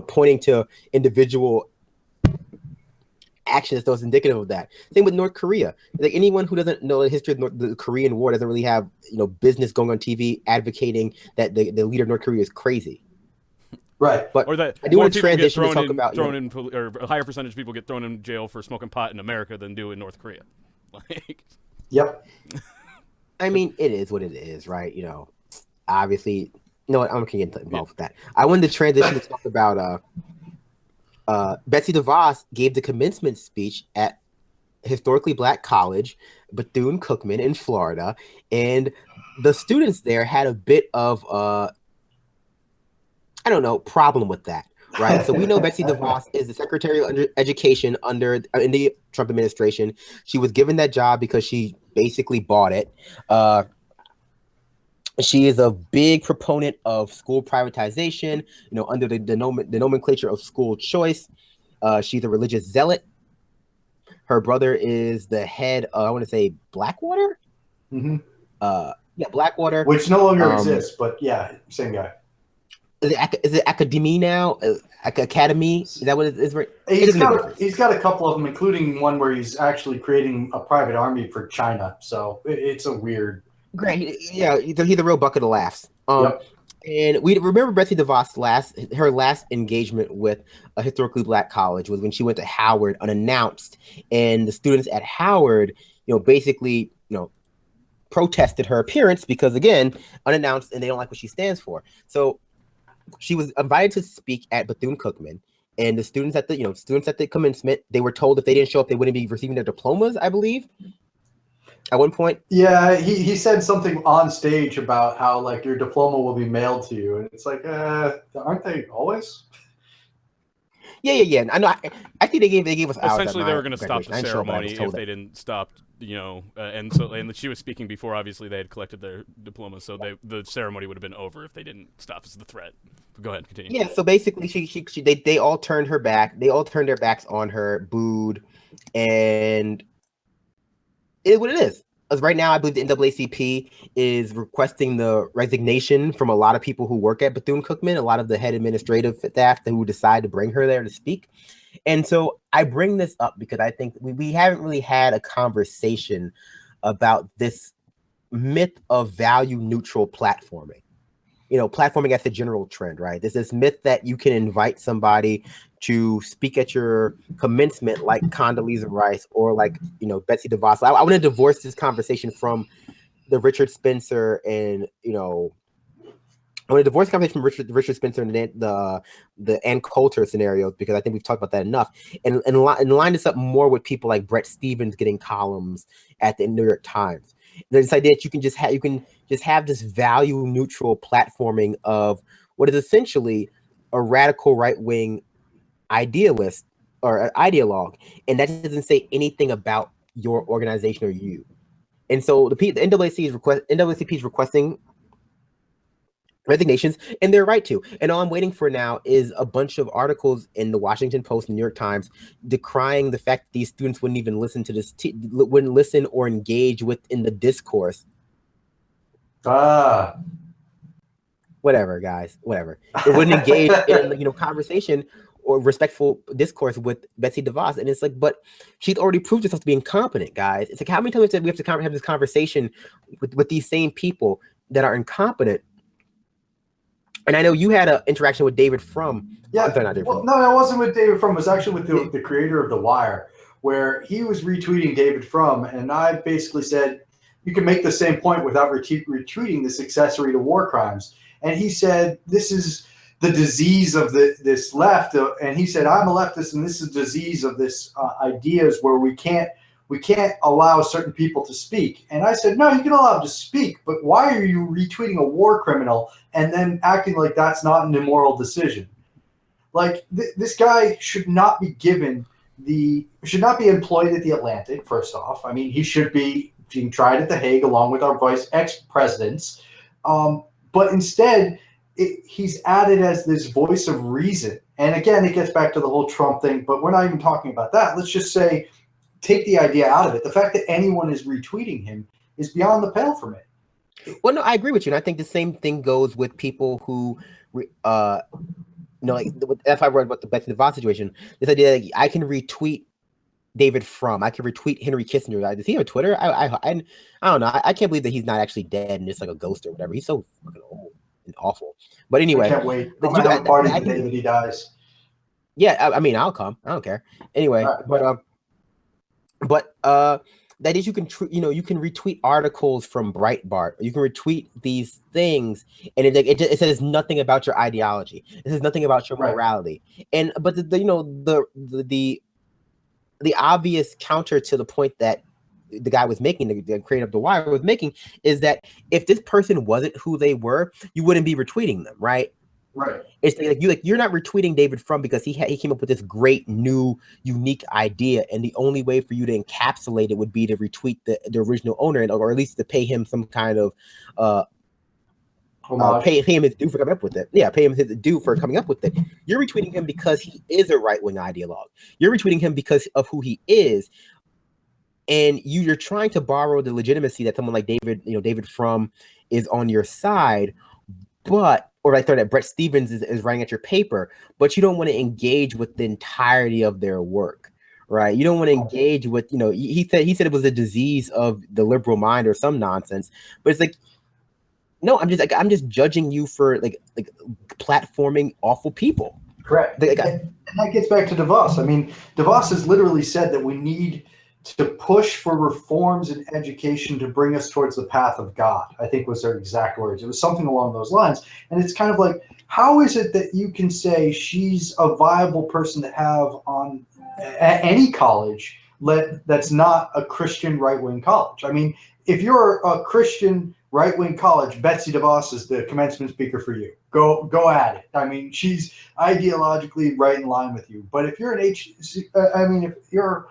pointing to individual actions that was indicative of that. Same with North Korea. Like anyone who doesn't know the history of the Korean War doesn't really have business going on TV advocating that the leader of North Korea is crazy. Right. But or that I do more want to people get transition to talk about or a higher percentage of people get thrown in jail for smoking pot in America than do in North Korea. Like, Yep. I mean, it is what it is, right? Obviously, I'm not going to get involved with that. I wanted to transition to talk about Betsy DeVos gave the commencement speech at historically black college, Bethune-Cookman in Florida, and the students there had a bit of problem with that, right? So we know Betsy DeVos is the Secretary of Education in the Trump administration. She was given that job because she basically bought it. She is a big proponent of school privatization, under the nomenclature of school choice. She's a religious zealot. Her brother is the head of, I want to say, Blackwater? Mm-hmm. Blackwater. Which no longer exists, but yeah, same guy. Is it Academy now? Academy? Is that what it is? He's got a couple of them, including one where he's actually creating a private army for China. So it's a weird. Great. Yeah, he's a real bucket of laughs. Yep. And we remember Betsy DeVos' her last engagement with a historically black college was when she went to Howard unannounced, and the students at Howard, basically, protested her appearance because, again, unannounced, and they don't like what she stands for. So she was invited to speak at Bethune-Cookman, and the students at the commencement, they were told if they didn't show up, they wouldn't be receiving their diplomas, I believe. At one point, yeah, he said something on stage about how like your diploma will be mailed to you, and it's like, aren't they always? Yeah. I know. I think they gave us essentially they were going to stop the ceremony if they didn't stop. And she was speaking before. Obviously, they had collected their diplomas, so the ceremony would have been over if they didn't stop. Is the threat? But go ahead, continue. Yeah. So basically, they all turned her back. They all turned their backs on her, booed, and it is what it is. As right now, I believe the NAACP is requesting the resignation from a lot of people who work at Bethune-Cookman, a lot of the head administrative staff who decide to bring her there to speak. And so I bring this up because I think we haven't really had a conversation about this myth of value neutral platforming. Platforming as the general trend, right? There's this myth that you can invite somebody to speak at your commencement like Condoleezza Rice or like, Betsy DeVos. I want to divorce this conversation from the Richard Spencer and, I want to divorce the conversation from Richard Spencer and the Ann Coulter scenarios, because I think we've talked about that enough. And line this up more with people like Brett Stevens getting columns at the New York Times. There's this idea that you can just have this value neutral platforming of what is essentially a radical right wing idealist or ideologue, and that doesn't say anything about your organization or you. And so the NAACP is requesting resignations, and they're right to. And all I'm waiting for now is a bunch of articles in the Washington Post and New York Times decrying the fact that these students wouldn't even listen to this, wouldn't listen or engage within the discourse. Whatever, guys, whatever. They wouldn't engage in conversation or respectful discourse with Betsy DeVos. And it's like, but she's already proved herself to be incompetent, guys. It's like, how many times do we have to have this conversation with these same people that are incompetent? And I know you had an interaction with David Frum. Yeah, no, it wasn't with David Frum. It was actually with the creator of The Wire, where he was retweeting David Frum. And I basically said, you can make the same point without retweeting this accessory to war crimes. And he said, this is the disease of this left. And he said, I'm a leftist, and this is the disease of this ideas where we can't allow certain people to speak. And I said, no, you can allow them to speak, but why are you retweeting a war criminal and then acting like that's not an immoral decision? Like this guy should not be should not be employed at the Atlantic, first off. I mean, he should be being tried at The Hague along with our ex-presidents. But instead, he's added as this voice of reason. And again, it gets back to the whole Trump thing, but we're not even talking about that. Let's just say, take the idea out of it. The fact that anyone is retweeting him is beyond the pale for me. Well, no, I agree with you. And I think the same thing goes with people who, like that's why I wrote about the Betsy DeVos situation. This idea that I can retweet David Frum. I can retweet Henry Kissinger. Does he have a Twitter? I don't know. I can't believe that he's not actually dead and just like a ghost or whatever. He's so fucking old and awful. But anyway, I can't wait. I'm gonna have a party the day that he dies. Yeah, I mean, I'll come. I don't care. Anyway, right. but that is, you can you can retweet articles from Breitbart. You can retweet these things, and it says nothing about your ideology. It says nothing about your morality. And but the obvious counter to the point that the guy was making, the creator of The Wire was making, is that if this person wasn't who they were, you wouldn't be retweeting them, right? Right. It's you're not retweeting David Frum because he came up with this great new unique idea, and the only way for you to encapsulate it would be to retweet the original owner, or at least to pay him some kind of pay him his due for coming up with it. Yeah, pay him his due for coming up with it. You're retweeting him because he is a right-wing ideologue. You're retweeting him because of who he is, and you're trying to borrow the legitimacy that someone like David Frum is on your side, or I thought that Brett Stevens is writing at your paper, but you don't want to engage with the entirety of their work, right? You don't want to engage with, he said it was a disease of the liberal mind or some nonsense, but it's like, no, I'm just judging you for like platforming awful people. Correct. And that gets back to DeVos. I mean, DeVos has literally said that we need to push for reforms in education to bring us towards the path of God, I think was their exact words. It was something along those lines. And it's kind of like, how is it that you can say she's a viable person to have on at any college that's not a Christian right-wing college? I mean, if you're a Christian right-wing college, Betsy DeVos is the commencement speaker for you. Go at it. I mean, she's ideologically right in line with you. But if you're if you're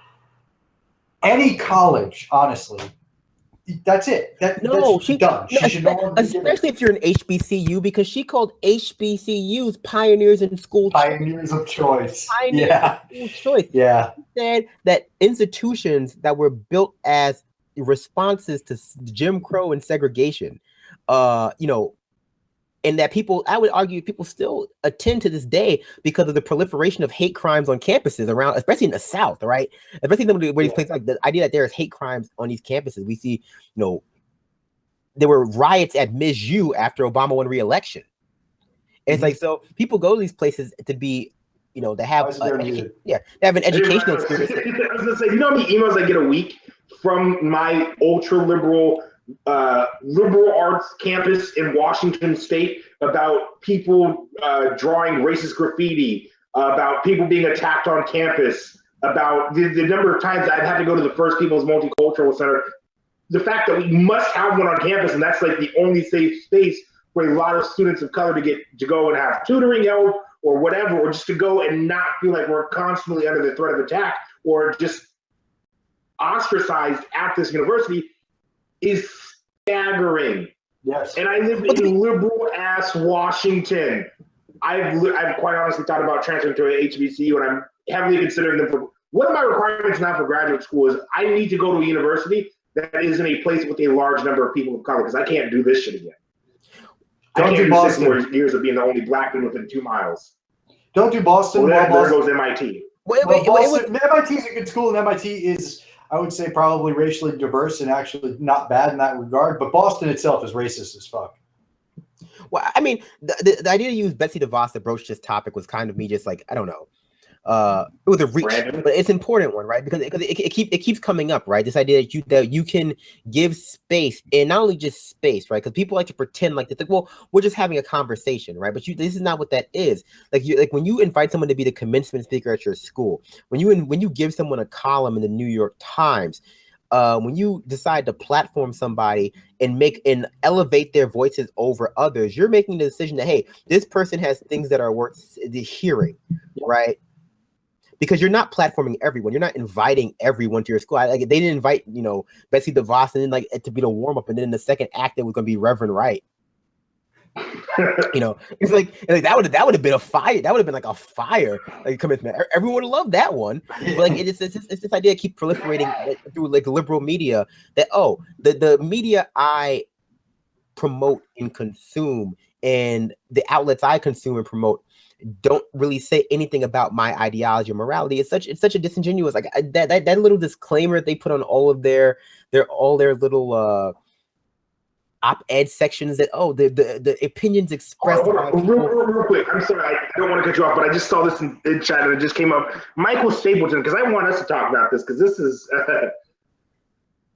any college, honestly, that's it. She's done. Especially if you're an HBCU, because she called HBCUs pioneers in school. Pioneers of choice. Choice. Yeah. She said that institutions that were built as responses to Jim Crow and segregation, and that I would argue people still attend to this day because of the proliferation of hate crimes on campuses around, especially in the South, right? Especially where these places, like the idea that there is hate crimes on these campuses. We see, there were riots at Ms. U after Obama won re-election. And it's like, so people go to these places to be, to have, they have an educational experience. I was gonna say, how many emails I get a week from my ultra liberal arts campus in Washington State about people drawing racist graffiti, about people being attacked on campus, about the number of times I've had to go to the First People's Multicultural Center. The fact that we must have one on campus, and that's like the only safe space for a lot of students of color to go and have tutoring help or whatever, or just to go and not feel like we're constantly under the threat of attack or just ostracized at this university, is staggering. Yes. And I live in liberal ass Washington. I've quite honestly thought about transferring to an HBCU, and I'm heavily considering them for one of my requirements now for graduate school is I need to go to a university that is in a place with a large number of people of color, because I can't do this shit again. Don't do Boston. 6 more years of being the only black man within 2 miles. Don't do Boston. Well, there goes MIT. MIT is a good school, and MIT is, I would say, probably racially diverse and actually not bad in that regard. But Boston itself is racist as fuck. Well, I mean, the idea to use Betsy DeVos to broach this topic was kind of me just like, I don't know. It was a reach, but it's an important one, right? Because it keeps coming up, right? This idea that you can give space, and not only just space, right? Because people like to pretend like they well, we're just having a conversation, right? But this is not what that is. Like when you invite someone to be the commencement speaker at your school, when you give someone a column in the New York Times, when you decide to platform somebody and elevate their voices over others, you're making the decision that, hey, this person has things that are worth the hearing, right? Because you're not platforming everyone. You're not inviting everyone to your school. They didn't invite, Betsy DeVos and then it to be the warm up, and then in the second act it was going to be Reverend Wright. It's like that would have been a fire. That would have been like a fire commencement. Everyone would have loved that one. But like it's this idea keep proliferating through like liberal media that the media I promote and consume and the outlets I consume and promote don't really say anything about my ideology or morality. It's such a disingenuous, like that little disclaimer they put on all their little op-ed sections that the opinions expressed Hold by on, people. real quick. I'm sorry, I don't want to cut you off, but I just saw this in chat and it just came up. Michael Stapleton, because I want us to talk about this, because this is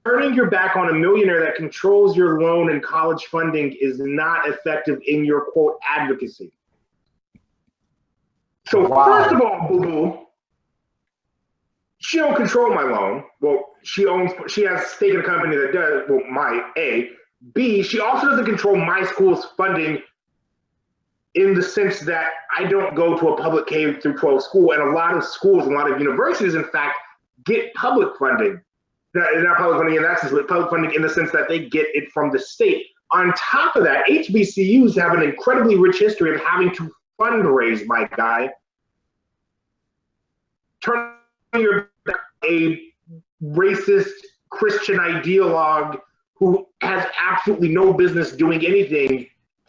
turning your back on a millionaire that controls your loan and college funding is not effective in your quote advocacy. So first of all, boo boo, she don't control my loan. Well, she has a stake in a company that does. Well, my A. B, she also doesn't control my school's funding in the sense that I don't go to a public K through 12 school, and a lot of schools, a lot of universities, in fact, get public funding. Not public funding in that sense, but public funding in the sense that they get it from the state. On top of that, HBCUs have an incredibly rich history of having to fundraise, my guy. Turning your back a racist Christian ideologue who has absolutely no business doing anything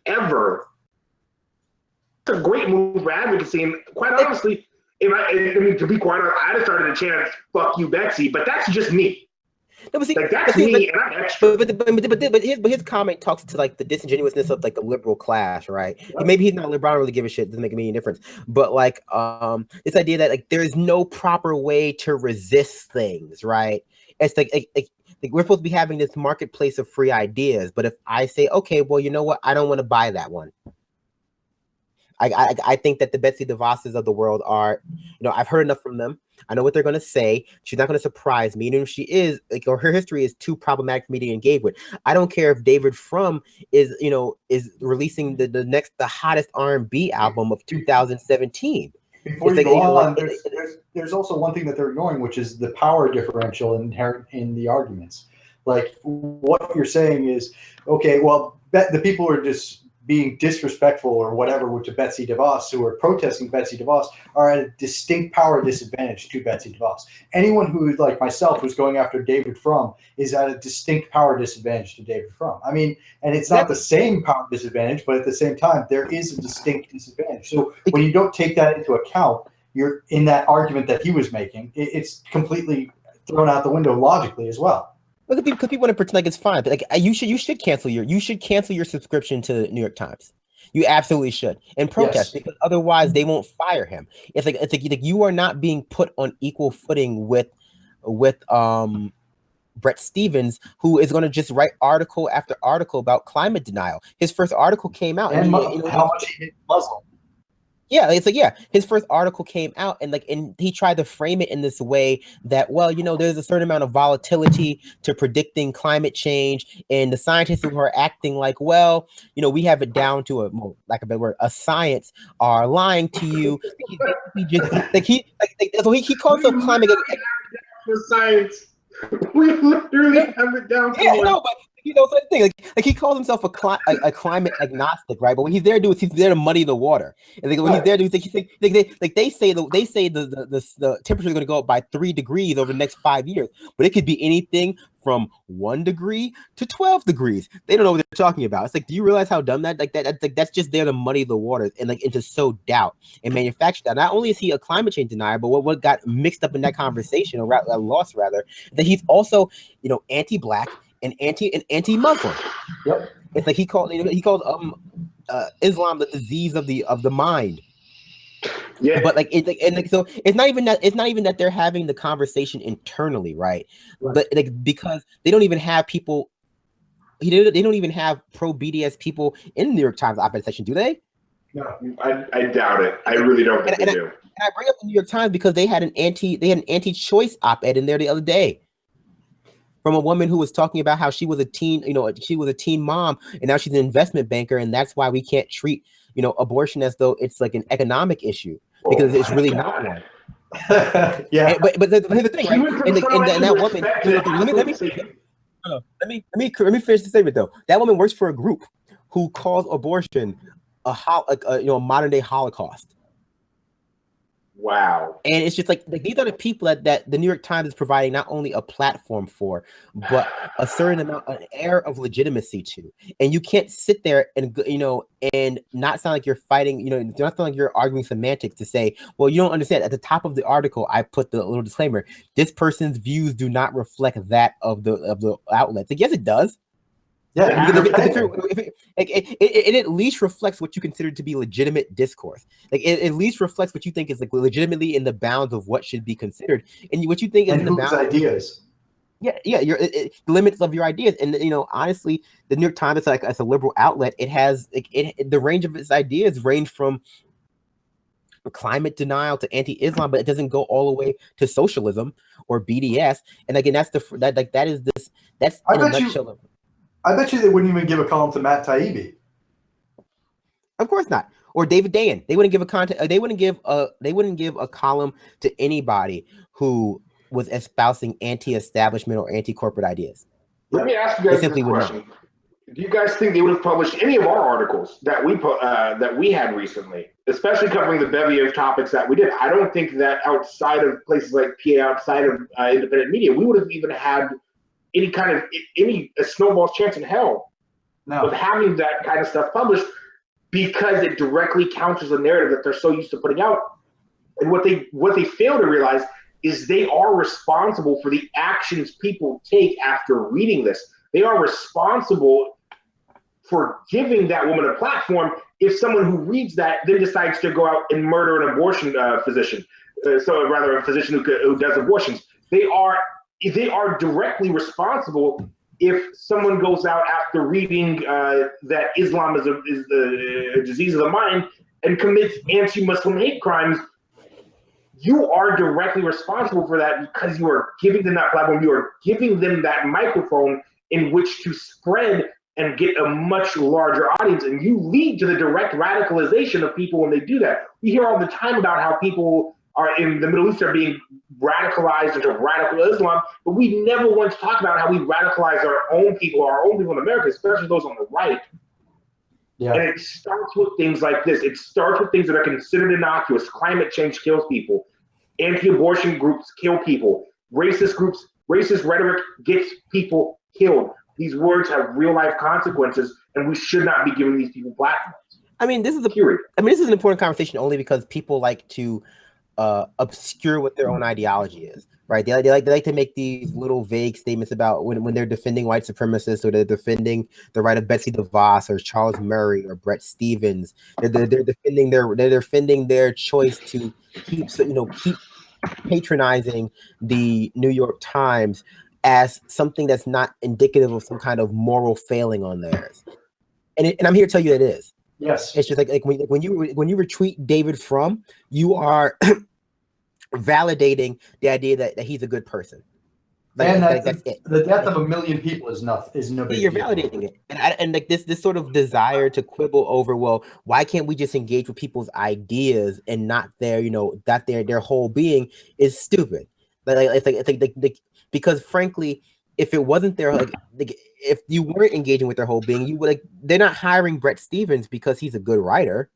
ever. It's a great move for advocacy, and quite honestly, to be quite honest, I'd have started a chant, "Fuck you, Betsy," but that's just me. No, but see, like that's me, and I'm extra. But his comment talks to like the disingenuousness of like the liberal class, right? Yep. Maybe he's not liberal, I don't really give a shit, doesn't make me any difference. But like this idea that like there is no proper way to resist things, right? It's like we're supposed to be having this marketplace of free ideas, but if I say, okay, well, you know what, I don't want to buy that one. I think that the Betsy DeVos's of the world are, I've heard enough from them. I know what they're going to say. She's not going to surprise me. And if she is, or her history is too problematic for me to engage with. I don't care if David Frum is releasing the hottest R&B album of 2017. Before you go on, there's also one thing that they're ignoring, which is the power differential inherent in the arguments. Like what you're saying is, okay, well, the people are just being disrespectful or whatever to Betsy DeVos, who are protesting Betsy DeVos, are at a distinct power disadvantage to Betsy DeVos. Anyone who, like myself, who's going after David Frum is at a distinct power disadvantage to David Frum. I mean, and it's not the same power disadvantage, but at the same time, there is a distinct disadvantage. So when you don't take that into account, you're in that argument that he was making, it's completely thrown out the window logically as well. Look, because people want to pretend like it's fine, but like you should cancel your subscription to the New York Times. You absolutely should, and protest, because otherwise they won't fire him. It's like you are not being put on equal footing with Brett Stevens, who is going to just write article after article about climate denial. His first article came out, and how much he hit Muslim. Yeah, it's like, his first article came out and he tried to frame it in this way that, well, there's a certain amount of volatility to predicting climate change, and the scientists who are acting like, well, we have it down to a science are lying to you. So he calls himself climate science. We literally have it down to but the thing, like he calls himself a climate agnostic, right? But what he's there to do is he's there to muddy the water. And what he's there to do is they say the temperature is going to go up by 3 degrees over the next 5 years, but it could be anything from 1 degree to 12 degrees. They don't know what they're talking about. It's like, do you realize how dumb that's just there to muddy the waters and and to sow doubt and manufacture that. Not only is he a climate change denier, but what got mixed up in that conversation, or lost rather, that he's also anti-black and anti-Muslim. Yep. It's like he called Islam the disease of the mind. Yeah. But so it's not even that they're having the conversation internally, right? But because they don't even have people. They don't even have pro BDS people in the New York Times op-ed section, do they? No, I doubt it. I really don't think they do. And I bring up the New York Times because they had an anti-choice op-ed in there the other day, from a woman who was talking about how she was a teen mom, and now she's an investment banker, and that's why we can't treat abortion as though it's like an economic issue, because it's really not one. Yeah, but here's the thing, right? And that woman. Let me finish the statement though. That woman works for a group who calls abortion a modern day Holocaust. Wow. And it's just like these are the people that the New York Times is providing not only a platform for, but a certain amount, an air of legitimacy to. And you can't sit there and, and not sound like you're fighting, not sound like you're arguing semantics to say, well, you don't understand. At the top of the article, I put the little disclaimer: this person's views do not reflect that of the outlet. Like, yes, it does. Yeah, it at least reflects what you consider to be legitimate discourse. Like, it at least reflects what you think is like legitimately in the bounds of what should be considered, and what you think is in the bounds ideas. Yeah, the limits of your ideas, and honestly, the New York Times is like as a liberal outlet. It has the range of its ideas range from climate denial to anti-Islam, but it doesn't go all the way to socialism or BDS. And again, that's in a nutshell. I bet you they wouldn't even give a column to Matt Taibbi. Of course not. Or David Dayen. They wouldn't give a column to anybody who was espousing anti-establishment or anti-corporate ideas. Let me ask you guys this question. Do you guys think they would have published any of our articles that we had recently, especially covering the bevy of topics that we did? I don't think that outside of places like PA, outside of independent media, we would have even had any snowball's chance in hell of having that kind of stuff published, because it directly counters the narrative that they're so used to putting out. And what they fail to realize is they are responsible for the actions people take after reading this. They are responsible for giving that woman a platform if someone who reads that then decides to go out and murder an abortion physician. So rather, a physician who does abortions. They are directly responsible if someone goes out after reading that Islam is a disease of the mind and commits anti-Muslim hate crimes. You are directly responsible for that because you are giving them that platform. You are giving them that microphone in which to spread and get a much larger audience. And you lead to the direct radicalization of people when they do that. We hear all the time about how people are in the Middle East are being radicalized into radical Islam, but we never once talk about how we radicalize our own people in America, especially those on the right. Yeah. And it starts with things like this. It starts with things that are considered innocuous. Climate change kills people. Anti-abortion groups kill people. Racist groups, racist rhetoric gets people killed. These words have real life consequences, and we should not be giving these people platforms. This is an important conversation only because people like to obscure what their own ideology is, right? They like to make these little vague statements about when they're defending white supremacists, or they're defending the right of Betsy DeVos or Charles Murray or Brett Stevens. They're defending their choice to keep patronizing the New York Times as something that's not indicative of some kind of moral failing on theirs. And I'm here to tell you that it is. Yes, it's just like when you retweet David Frum, you are validating the idea that he's a good person. That's it. The death of a million people is no big You're deal. validating it, and like this sort of desire to quibble over, well, why can't we just engage with people's ideas and not their whole being is stupid. Because frankly, if it wasn't if you weren't engaging with their whole being, you would they're not hiring Brett Stevens because he's a good writer.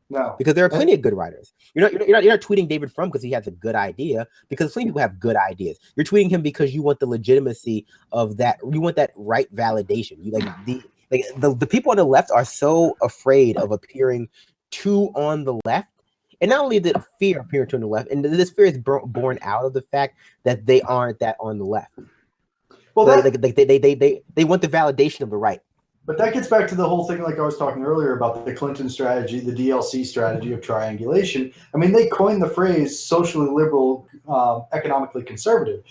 No, because there are plenty of good writers. You're not tweeting David Frum because he has a good idea, because plenty of people have good ideas. You're tweeting him because you want the legitimacy of that. You want that right validation. You the people on the left are so afraid of appearing too on the left. And not only did fear appear to on the left, and this fear is born out of the fact that they aren't that on the left. Well, they want the validation of the right. But that gets back to the whole thing, like I was talking earlier about the Clinton strategy, the DLC strategy of triangulation. They coined the phrase socially liberal, economically conservative.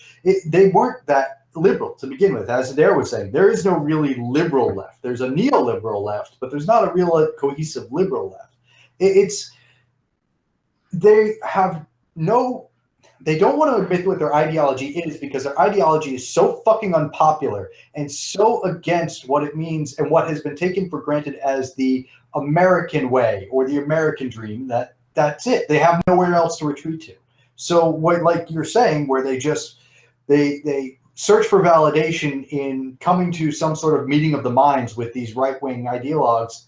They weren't that liberal to begin with. As Adair was saying, there is no really liberal left. There's a neoliberal left, but there's not a real cohesive liberal left. They don't want to admit what their ideology is, because their ideology is so fucking unpopular and so against what it means and what has been taken for granted as the American way or the American dream, that's it. They have nowhere else to retreat to. So what, like you're saying, where they search for validation in coming to some sort of meeting of the minds with these right-wing ideologues,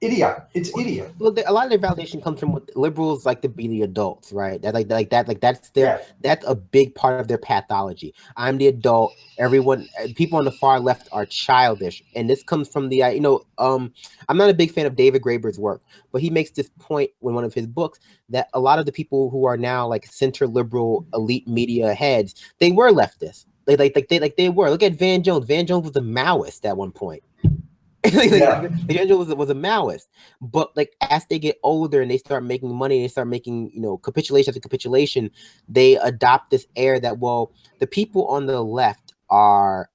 idiot. It's idiot. Well, a lot of their validation comes from what liberals like to be the adults, right? That's a big part of their pathology. I'm the adult. Everyone, people on the far left are childish, and this comes from the I'm not a big fan of David Graeber's work, but he makes this point in one of his books that a lot of the people who are now like center liberal elite media heads, they were leftists. They were. Look at Van Jones. Van Jones was a Maoist at one point. Angel was a Maoist, but like as they get older and they start making money, they start making capitulation after capitulation, they adopt this air that the people on the left are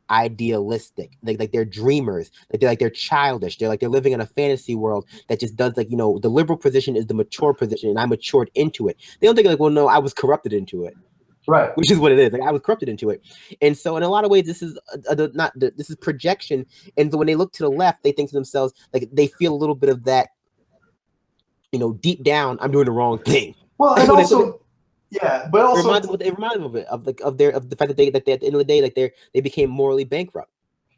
idealistic, like they're dreamers, they're childish, they're living in a fantasy world that just does the liberal position is the mature position, and I matured into it. They don't think like, well, no, I was corrupted into it. Right, which is what it is. Like I was corrupted into it, and so in a lot of ways, this is this is projection. And so when they look to the left, they think to themselves like they feel a little bit of that, deep down, I'm doing the wrong thing. Well, and also, but also it reminds them of it of the fact that they at the end of the day, like they became morally bankrupt.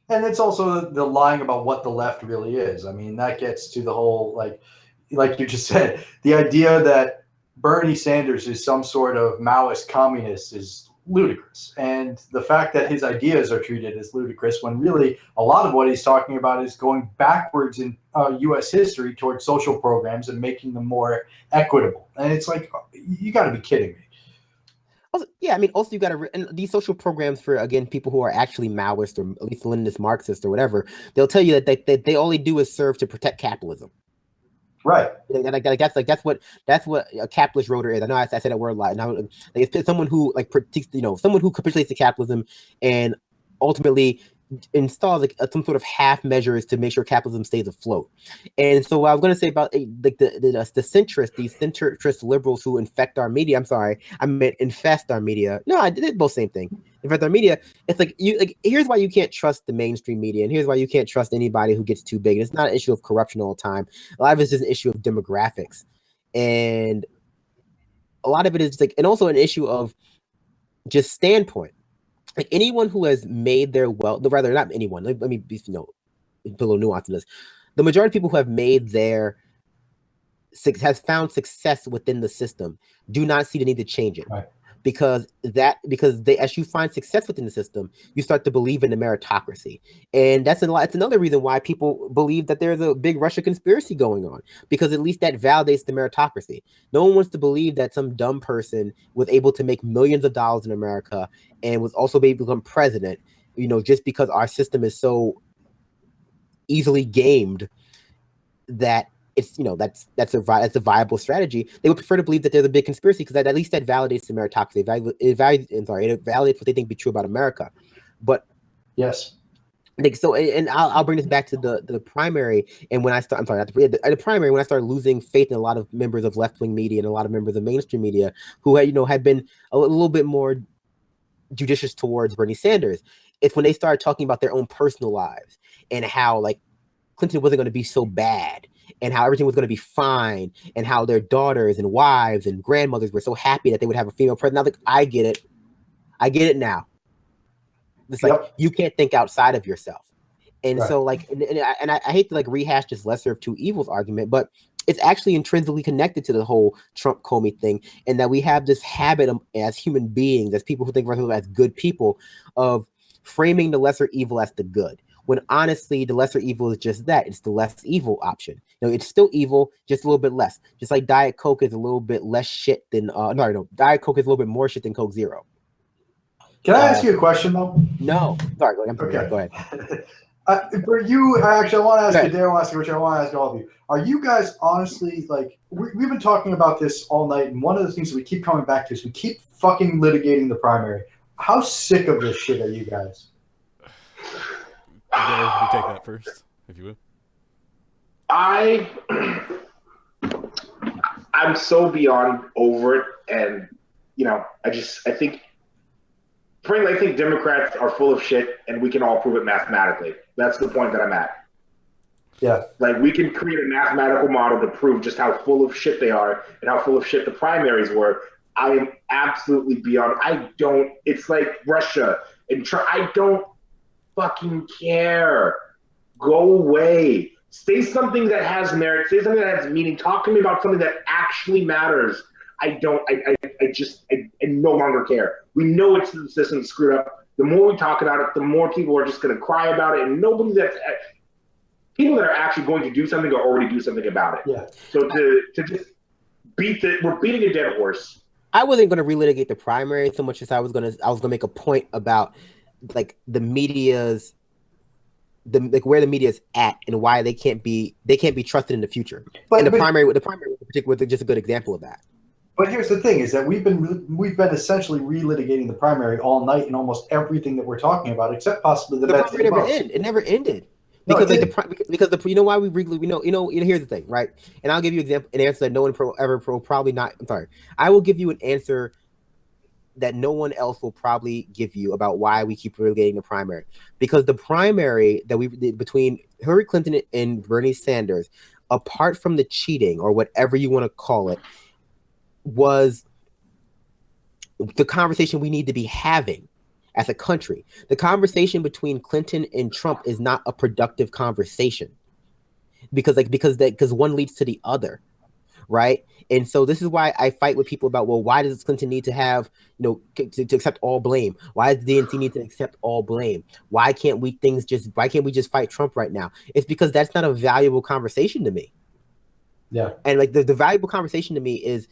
And it's also the lying about what the left really is. I mean, that gets to the whole like you just said, the idea that Bernie Sanders is some sort of Maoist communist is ludicrous. And the fact that his ideas are treated as ludicrous when really a lot of what he's talking about is going backwards in U.S. history towards social programs and making them more equitable. And it's like, you got to be kidding me. Also, yeah, I mean, also you got to, and these social programs for, again, people who are actually Maoist or at least Leninist Marxist or whatever, they'll tell you that they all they do is serve to protect capitalism. Right. That's what a capitalist rotor is. I know I said that word a lot. Now, it's someone who someone who capitulates to capitalism and ultimately installs some sort of half measures to make sure capitalism stays afloat. And so what I was going to say about the centrists, these centrist liberals who infect our media. I'm sorry, I meant infest our media. No, I did both same thing. Infect our media. It's here's why you can't trust the mainstream media, and here's why you can't trust anybody who gets too big. It's not an issue of corruption all the time. A lot of it's just an issue of demographics, and a lot of it is and also an issue of just standpoint. Like anyone who has made their wealth, rather not anyone. Let me be put a little nuance in this. The majority of people who have made has found success within the system do not see the need to change it. Right. Because as you find success within the system, you start to believe in the meritocracy, and it's another reason why people believe that there's a big Russia conspiracy going on, because at least that validates the meritocracy. No one wants to believe that some dumb person was able to make millions of dollars in America and was also able to become president, just because our system is so easily gamed that it's that's a viable strategy. They would prefer to believe that there's a big conspiracy because at least that validates the meritocracy. It validates what they think be true about America. But yes, and I'll bring this back to the primary. And when I start, the primary, when I started losing faith in a lot of members of left wing media and a lot of members of mainstream media who had been a little bit more judicious towards Bernie Sanders, it's when they started talking about their own personal lives and how Clinton wasn't going to be so bad, and how everything was going to be fine, and how their daughters and wives and grandmothers were so happy that they would have a female president. Now, I get it now. It's you can't think outside of yourself, and right. So and I hate to rehash this lesser of two evils argument, but it's actually intrinsically connected to the whole Trump Comey thing, and that we have this habit as human beings, as people who think of ourselves as good people, of framing the lesser evil as the good. When honestly, the lesser evil is just that. It's the less evil option. It's still evil, just a little bit less. Just like Diet Coke is a little bit less shit than Diet Coke is a little bit more shit than Coke Zero. Can I ask you a question though? No. Sorry, go ahead. For you, actually, I want to ask Adair, I want to ask you, which I want to ask all of you. Are you guys honestly we've been talking about this all night, and one of the things that we keep coming back to is we keep fucking litigating the primary. How sick of this shit are you guys? Adair, you take that first, if you would. I'm so beyond over it, and I think Democrats are full of shit, and we can all prove it mathematically. That's the point that I'm at. Yeah. We can create a mathematical model to prove just how full of shit they are and how full of shit the primaries were. I am absolutely beyond. It's like Russia and I don't fucking care. Go away. Say something that has merit. Say something that has meaning. Talk to me about something that actually matters. I no longer care. We know it's the system screwed up. The more we talk about it, the more people are just going to cry about it, and people that are actually going to do something or already do something about it. Yeah. So to just we're beating a dead horse. I wasn't going to relitigate the primary so much as I was going to make a point about like the media's where the media is at and why they can't be trusted in the future. And the primary in particular was just a good example of that. But here's the thing: is that we've been essentially relitigating the primary all night in almost everything that we're talking about, except possibly the primary never ended. It never ended. Because you know why we here's the thing, right? And I'll give you an answer that no one probably not. I'm sorry. I will give you an answer that no one else will probably give you about why we keep relitigating the primary. Because the primary that we did between Hillary Clinton and Bernie Sanders, apart from the cheating or whatever you want to call it, was the conversation we need to be having as a country. The conversation between Clinton and Trump is not a productive conversation because one leads to the other, right? And so this is why I fight with people about, well, why does Clinton need to have, to accept all blame? Why does the DNC need to accept all blame? Why can't we just fight Trump right now? It's because that's not a valuable conversation to me. Yeah. And like the valuable conversation to me is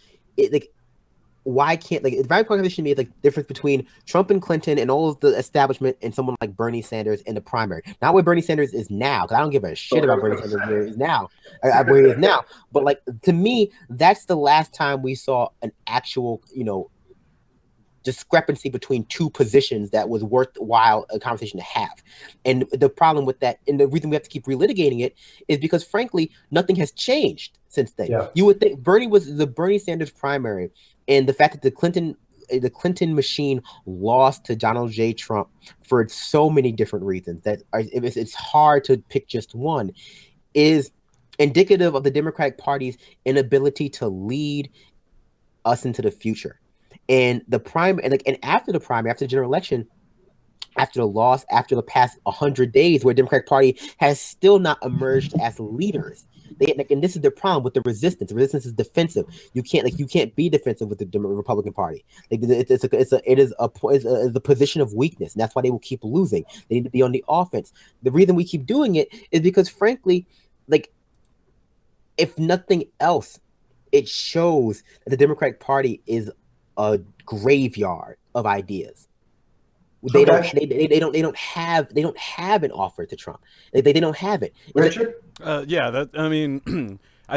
why can't the valuable conversation to me is like the difference between Trump and Clinton and all of the establishment and someone like Bernie Sanders in the primary. Not where Bernie Sanders is now, because I don't give a shit about Bernie Sanders where he is now. Where he is now. But like to me, that's the last time we saw an actual, discrepancy between two positions that was worthwhile a conversation to have. And the problem with that, and the reason we have to keep relitigating it, is because frankly, nothing has changed since then. Yeah. You would think the Bernie Sanders primary, and the fact that the Clinton machine lost to Donald J. Trump for so many different reasons that it's hard to pick just one, is indicative of the Democratic Party's inability to lead us into the future. And the after the primary, after the general election, after the loss, after the past 100 days, where the Democratic Party has still not emerged as leaders. And this is the problem with the resistance. The resistance is defensive. You can't be defensive with the Republican Party. It is a position of weakness, and that's why they will keep losing. They need to be on the offense. The reason we keep doing it is because, frankly, if nothing else, it shows that the Democratic Party is a graveyard of ideas. They don't have an offer to Trump. They don't have it. Richard? I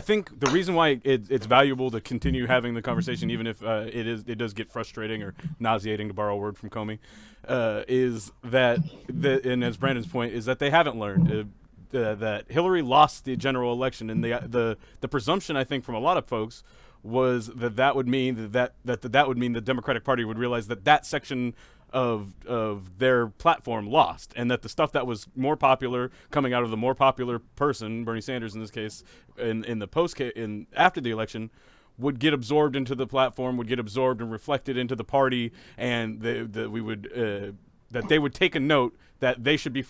think the reason why it's valuable to continue having the conversation, even if it does get frustrating or nauseating, to borrow a word from Comey, is that and as Brandon's point is that they haven't learned that Hillary lost the general election, and the presumption I think from a lot of folks was that would mean that would mean the Democratic Party would realize that section of their platform lost, and that the stuff that was more popular coming out of the more popular person, Bernie Sanders in this case, in the after the election, would get absorbed into the platform, would get absorbed and reflected into the party, and that they would take a note that they should be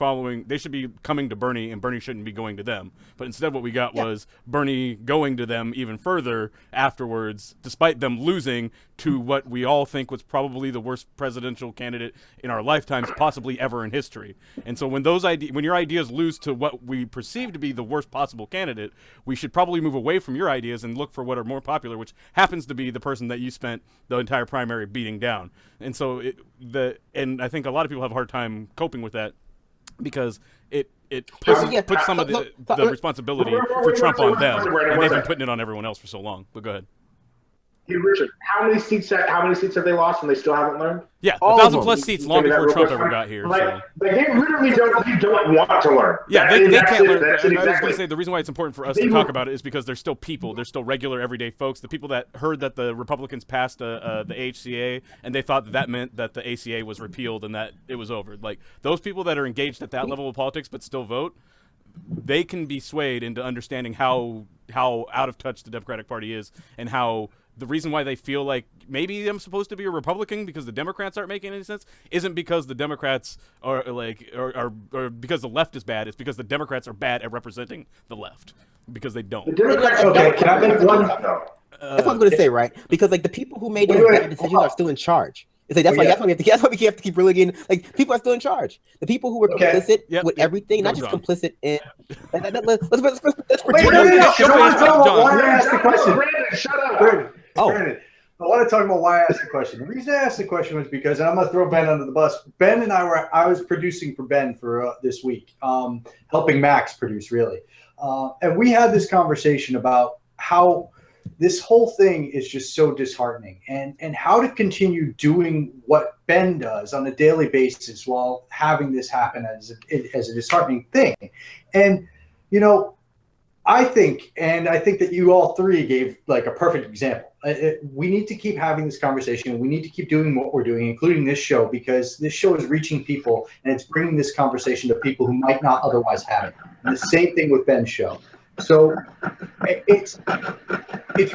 coming to Bernie, and Bernie shouldn't be going to them. But instead what we got was Bernie going to them even further afterwards, despite them losing to what we all think was probably the worst presidential candidate in our lifetimes, possibly ever in history. And so when your ideas lose to what we perceive to be the worst possible candidate, we should probably move away from your ideas and look for what are more popular, which happens to be the person that you spent the entire primary beating down. And so and I think a lot of people have a hard time coping with that, because it puts some of the responsibility for Trump on them, and they've been putting it on everyone else for so long. But go ahead. Hey, Richard, how many seats have they lost and they still haven't learned? Yeah, 1,000+ seats long before Trump ever got here. They literally don't want to learn. Yeah, they can't learn. I was going to say, the reason why it's important for us to talk about it is because they're still people. They're still regular, everyday folks. The people that heard that the Republicans passed the AHCA, and they thought that meant that the ACA was repealed and that it was over. Like, those people that are engaged at that level of politics but still vote, they can be swayed into understanding how out of touch the Democratic Party is, and how the reason why they feel like maybe I'm supposed to be a Republican because the Democrats aren't making any sense isn't because the Democrats are or because the left is bad. It's because the Democrats are bad at representing the left because they don't. The Democrats Okay, can I make one? That's what I was going to say, right? Because like the people who made those bad decisions are still in charge. It's like that's why we have to keep relegating. Like people are still in charge. The people who were complicit with everything, not just complicit in. Let's pretend. I want to talk about why I asked the question. Brandon, shut up. Brandon, I want to talk about why I asked the question. The reason I asked the question was because, and I'm going to throw Ben under the bus. Ben and I was producing for Ben for this week, helping Max produce, really. And we had this conversation about how this whole thing is just so disheartening and how to continue doing what Ben does on a daily basis while having this happen as a disheartening thing. And, you know, I think that you all three gave like a perfect example. We need to keep having this conversation. We need to keep doing what we're doing, including this show, because this show is reaching people and it's bringing this conversation to people who might not otherwise have it. And the same thing with Ben's show. So it's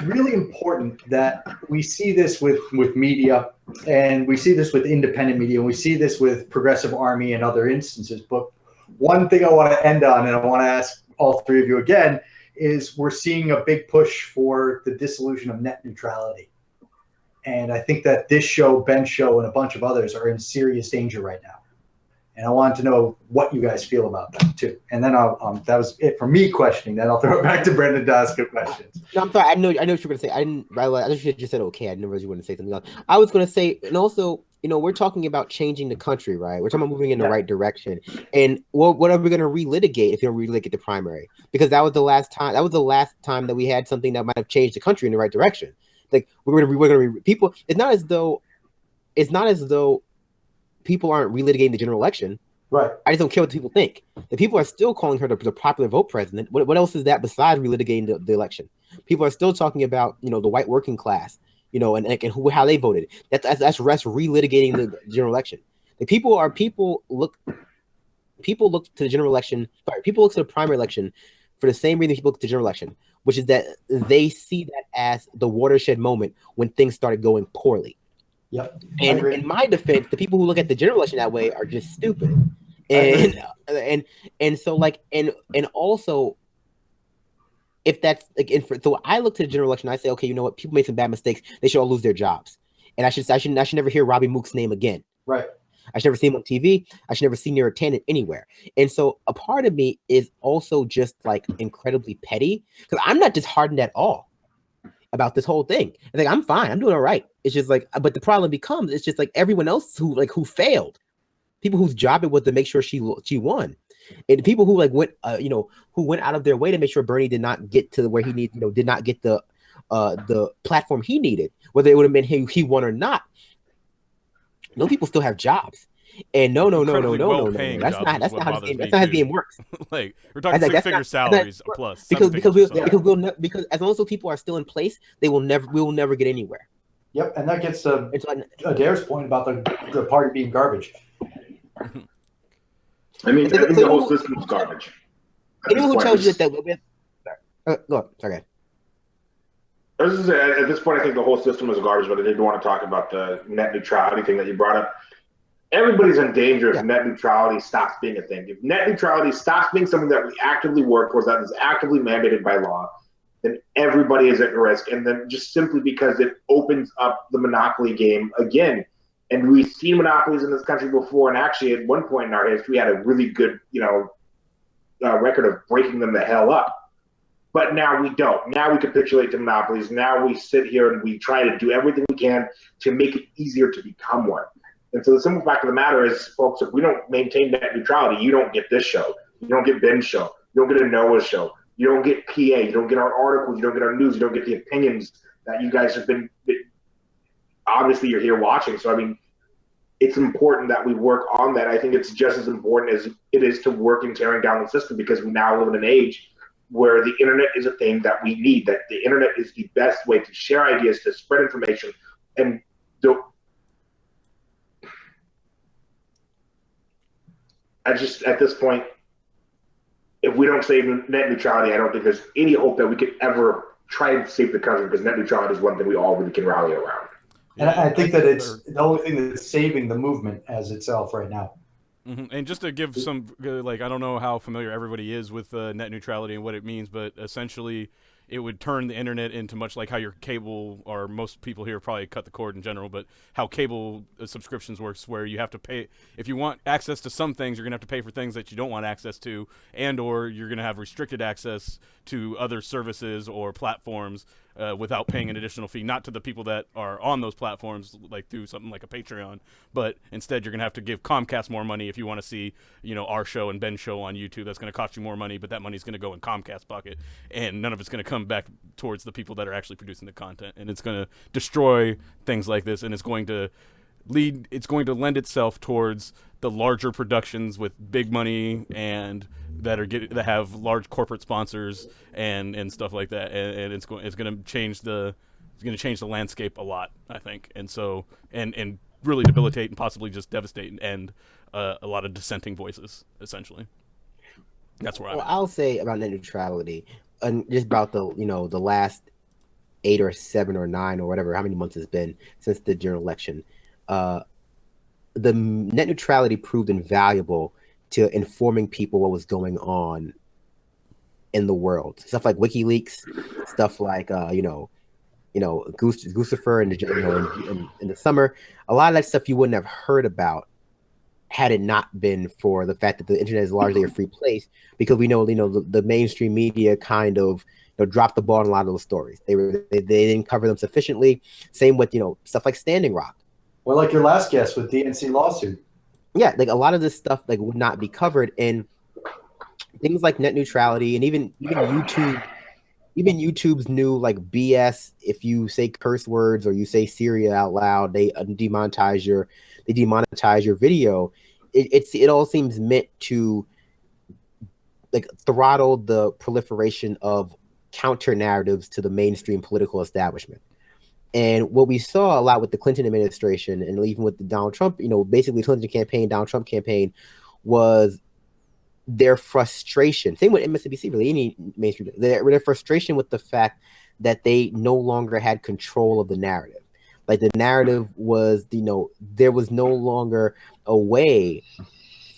really important that we see this with media, and we see this with independent media, and we see this with Progressive Army and other instances. But one thing I want to end on, and I want to ask all three of you again, is we're seeing a big push for the dissolution of net neutrality. And I think that this show, Ben's show, and a bunch of others are in serious danger right now. And I wanted to know what you guys feel about that too. And then that was it for me questioning. Then I'll throw it back to Brendan to ask questions. No, I'm sorry. I know what you're going to say. I just said okay. I didn't realize you wanted to say something else. I was going to say, and also, you know, we're talking about changing the country, right? We're talking about moving in the right direction. And what are we going to relitigate if you don't relitigate the primary? Because that was the last time. That was the last time that we had something that might have changed the country in the right direction. Like we're going to people. It's not as though people aren't relitigating the general election. Right. I just don't care what the people think. The people are still calling her the popular vote president. What else is that besides relitigating the election? People are still talking about, you know, the white working class, you know, and how they voted. That's relitigating the general election. The people look to the general election. Sorry, people look to the primary election for the same reason people look to the general election, which is that they see that as the watershed moment when things started going poorly. Yep. And in my defense, the people who look at the general election that way are just stupid. And so like and also if that's like so I look to the general election, I say, okay, you know what, people made some bad mistakes, they should all lose their jobs. And I should never hear Robbie Mook's name again. Right. I should never see him on TV. I should never see near attendant anywhere. And so a part of me is also just like incredibly petty because I'm not disheartened at all about this whole thing. I think I'm fine. I'm doing all right. It's just like, but the problem becomes, it's just like everyone else who failed, people whose job it was to make sure she won, and people who like went, who went out of their way to make sure Bernie did not get to where he needed, did not get the platform he needed, whether it would have been he won or not. No, people still have jobs. And no. That's not how this game works. Like we're talking six-figure salaries plus. Because as long as those people are still in place, we will never get anywhere. Yep, and that gets to Adair's point about the party being garbage. I mean, I think the whole system is garbage. Anyone who tells you that go on. Sorry. At this point, I think the whole system is garbage, but I did want to talk about the net neutrality thing that you brought up. Everybody's in danger if net neutrality stops being a thing. If net neutrality stops being something that we actively work towards, that is actively mandated by law, then everybody is at risk. And then just simply because it opens up the monopoly game again. And we've seen monopolies in this country before. And actually, at one point in our history, we had a really good, record of breaking them the hell up. But now we don't. Now we capitulate to monopolies. Now we sit here and we try to do everything we can to make it easier to become one. And so the simple fact of the matter is, folks, if we don't maintain net neutrality, you don't get this show. You don't get Ben's show. You don't get Anoa's show. You don't get PA. You don't get our articles. You don't get our news. You don't get the opinions that you guys have been, obviously you're here watching. So, I mean, it's important that we work on that. I think it's just as important as it is to work in tearing down the system, because we now live in an age where the internet is a thing that we need, that the internet is the best way to share ideas, to spread information, and at this point, if we don't save net neutrality, I don't think there's any hope that we could ever try and save the country, because net neutrality is one thing we all really can rally around. And I think that it's the only thing that's saving the movement as itself right now. And just to give some, like, I don't know how familiar everybody is with net neutrality and what it means, but essentially it would turn the internet into much like how your cable, or most people here probably cut the cord in general, but how cable subscriptions works, where you have to pay. If you want access to some things, you're going to have to pay for things that you don't want access to, and or you're going to have restricted access to other services or platforms without paying an additional fee, not to the people that are on those platforms, like through something like a Patreon, but instead you're going to have to give Comcast more money if you want to see, our show and Ben's show on YouTube. That's going to cost you more money, but that money's going to go in Comcast pocket, and none of it's going to come back towards the people that are actually producing the content, and it's going to destroy things like this, and it's going to lend itself towards the larger productions with big money and that have large corporate sponsors and stuff like that, and it's going to change the landscape a lot, I think, and so and really debilitate and possibly just devastate and end a lot of dissenting voices, essentially. That's where I'll say about net neutrality, and just about the the last 8 or 7 or 9 or whatever, how many months it's been since the general election. The net neutrality proved invaluable to informing people what was going on in the world. Stuff like WikiLeaks, stuff like Guccifer in the summer. A lot of that stuff you wouldn't have heard about had it not been for the fact that the internet is largely a free place, because we know the mainstream media kind of dropped the ball on a lot of those stories. They didn't cover them sufficiently. Same with stuff like Standing Rock. Well, like your last guest with DNC lawsuit. Yeah, like a lot of this stuff would not be covered, and things like net neutrality, and even YouTube's new BS. If you say curse words or you say Syria out loud, they demonetize your video. It all seems meant to throttle the proliferation of counter narratives to the mainstream political establishment. And what we saw a lot with the Clinton administration, and even with the Donald Trump, basically Clinton campaign, Donald Trump campaign, was their frustration. Same with MSNBC, really, any mainstream. Their frustration with the fact that they no longer had control of the narrative. Like the narrative was, there was no longer a way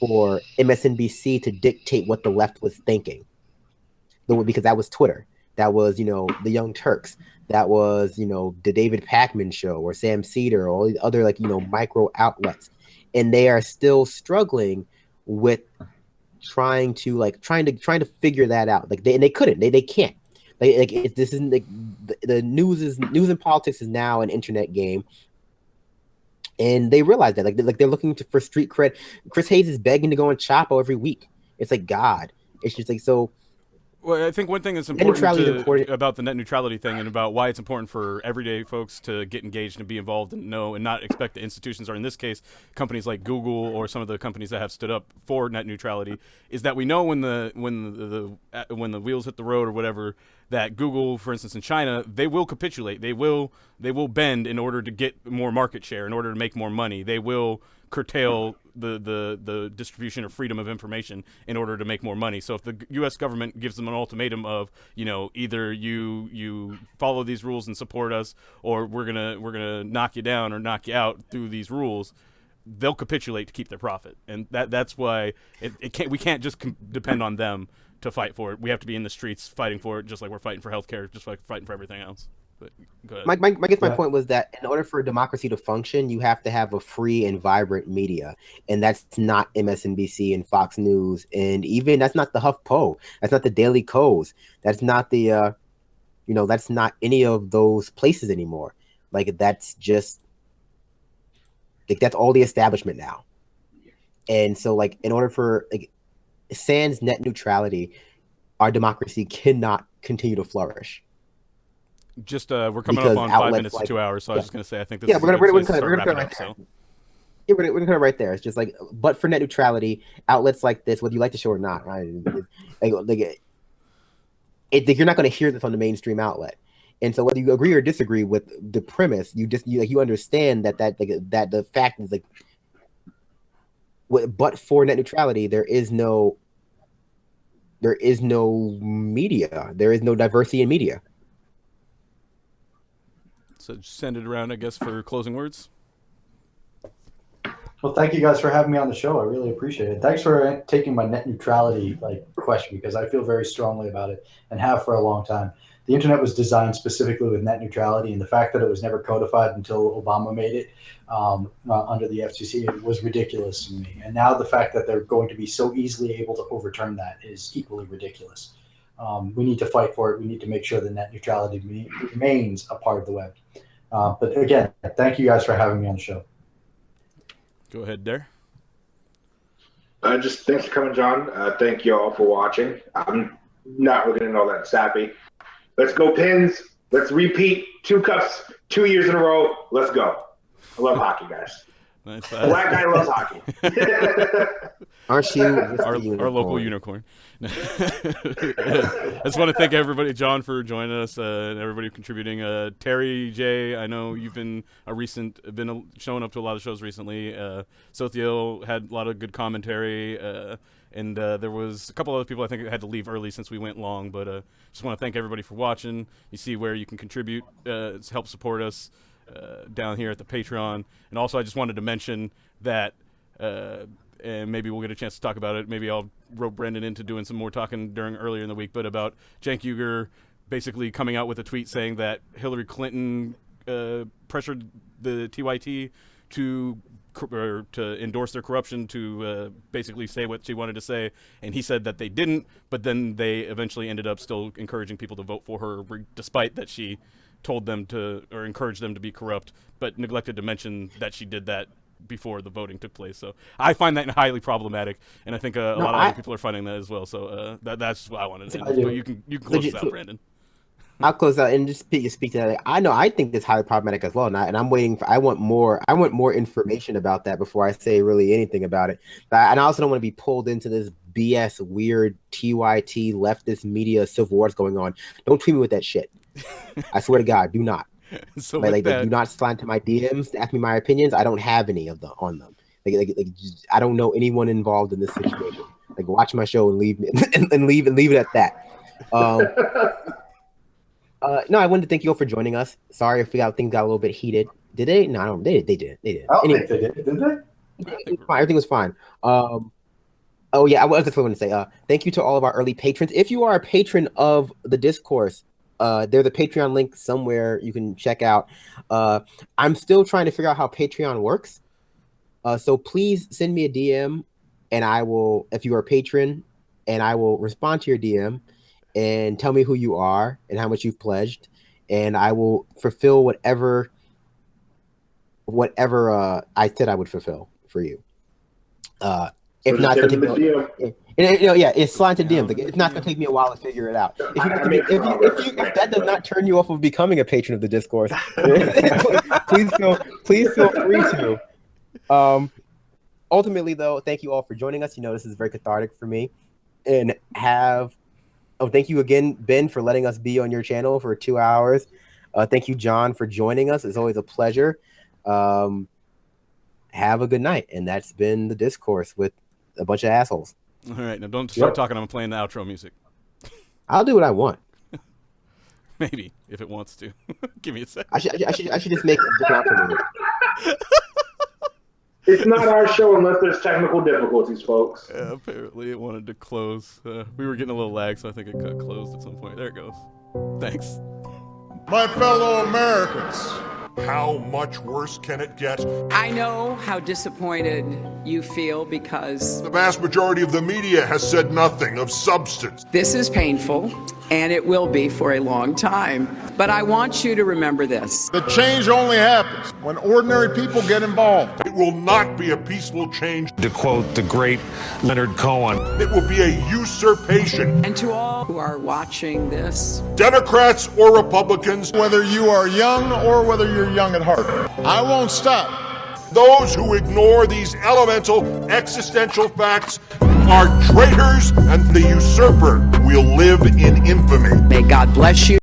for MSNBC to dictate what the left was thinking, because that was Twitter. That was, the Young Turks. That was, the David Pakman show, or Sam Cedar, or all these other micro outlets. And they are still struggling with trying to figure that out. They couldn't. They can't. This isn't the news and politics is now an internet game. And they realize that they're looking for street cred. Chris Hayes is begging to go on Chapo every week. It's God. It's just so. Well, I think one thing that's important about the net neutrality thing, and about why it's important for everyday folks to get engaged and be involved and know and not expect the institutions, or in this case, companies like Google or some of the companies that have stood up for net neutrality, is that we know when the wheels hit the road or whatever, that Google, for instance, in China, they will capitulate. They will bend in order to get more market share, in order to make more money. They will curtail the distribution of freedom of information in order to make more money. So if the U.S. government gives them an ultimatum of, either you follow these rules and support us, or we're gonna knock you down or knock you out through these rules, they'll capitulate to keep their profit. And that's why we can't just depend on them to fight for it. We have to be in the streets fighting for it, just like we're fighting for healthcare, just like fighting for everything else. But go ahead. My point was that in order for a democracy to function, you have to have a free and vibrant media, and that's not MSNBC and Fox News, and even that's not the HuffPo, that's not the Daily Kos, that's not the that's not any of those places anymore. That's just that's all the establishment now. And so in order for sans net neutrality, our democracy cannot continue to flourish. Just we're coming up on 5 minutes to 2 hours, so I was just going to say I think this is we're going to to right there. Yeah, we're going to right there. It's just but for net neutrality, outlets like this, whether you like the show or not, right? You're not going to hear this on the mainstream outlet. And so whether you agree or disagree with the premise, you understand that the fact is but for net neutrality, there is no media. There is no diversity in media. So just send it around, I guess, for closing words. Well, thank you guys for having me on the show. I really appreciate it. Thanks for taking my net neutrality question, because I feel very strongly about it and have for a long time. The internet was designed specifically with net neutrality, and the fact that it was never codified until Obama made it under the FCC, it was ridiculous to me. And now the fact that they're going to be so easily able to overturn that is equally ridiculous. We need to fight for it. We need to make sure that net neutrality remains a part of the web. But again, thank you guys for having me on the show. Go ahead, Adair. Just thanks for coming, John. Thank you all for watching. I'm not really getting all that sappy. Let's go Pins. Let's repeat 2 cups 2 years in a row. Let's go. I love hockey, guys. Nice. Black guy loves hockey. Aren't you our local unicorn? I just want to thank everybody, John, for joining us, and everybody contributing. Terry J, I know you've been showing up to a lot of shows recently. Sothio had a lot of good commentary, and there was a couple other people I think had to leave early since we went long. But just want to thank everybody for watching. You see where you can contribute to help support us down here at the Patreon. And also, I just wanted to mention that. And maybe we'll get a chance to talk about it. Maybe I'll rope Brendan into doing some more talking earlier in the week, but about Cenk Uygur basically coming out with a tweet saying that Hillary Clinton pressured the TYT to endorse their corruption, to basically say what she wanted to say, and he said that they didn't, but then they eventually ended up still encouraging people to vote for her, despite that she told them to, or encouraged them to be corrupt, but neglected to mention that she did that before the voting took place. So I find that highly problematic, and I think a lot of other people are finding that as well. So that's what I wanted to do. But you can close this out, Brandon. I'll close out and just speak to that. I think it's highly problematic as well, and I'm waiting for. I want more information about that before I say really anything about it. And I also don't want to be pulled into this BS weird TYT leftist media civil wars going on. Don't tweet me with that shit. I swear to God, do not. So do not slide into my DMs to ask me my opinions. I don't have any of them on them. I don't know anyone involved in this situation. Watch my show and leave me and leave it at that. No, I wanted to thank you all for joining us. Sorry if things got a little bit heated. Did they? No, I don't. They did. I don't think they did. Did they? Everything was fine. Oh yeah, I was just going to say thank you to all of our early patrons. If you are a patron of the Discourse, there's a Patreon link somewhere you can check out. I'm still trying to figure out how Patreon works. So please send me a DM, and I will, if you are a patron, and I will respond to your DM and tell me who you are and how much you've pledged, and I will fulfill whatever I said I would fulfill for you. If not, it's slide to DMs. It's not going to take me a while to figure it out. If that does not turn you off of becoming a patron of the Discourse, please feel free to. Ultimately, though, thank you all for joining us. This is very cathartic for me, and thank you again, Ben, for letting us be on your channel for 2 hours. Thank you, John, for joining us. It's always a pleasure. Have a good night, and that's been the Discourse with a bunch of assholes. All right, now don't start talking. I'm playing the outro music. I'll do what I want. Maybe if it wants to. Give me a second. I should just make the outro music. It's not our show unless there's technical difficulties, folks. Yeah, apparently it wanted to close. We were getting a little lag, so I think it got closed at some point. There it goes. Thanks. My fellow Americans, how much worse can it get? I know how disappointed you feel because The vast majority of the media has said nothing of substance. this is painful, and it will be for a long time. But I want you to remember this. the change only happens when ordinary people get involved. It will not be a peaceful change. To quote the great Leonard Cohen, It will be a usurpation. And to all who are watching this, Democrats or Republicans, Whether you are young or whether you're young at heart, I won't stop. those who ignore these elemental existential facts are traitors, and the usurper will live in infamy. may God bless you.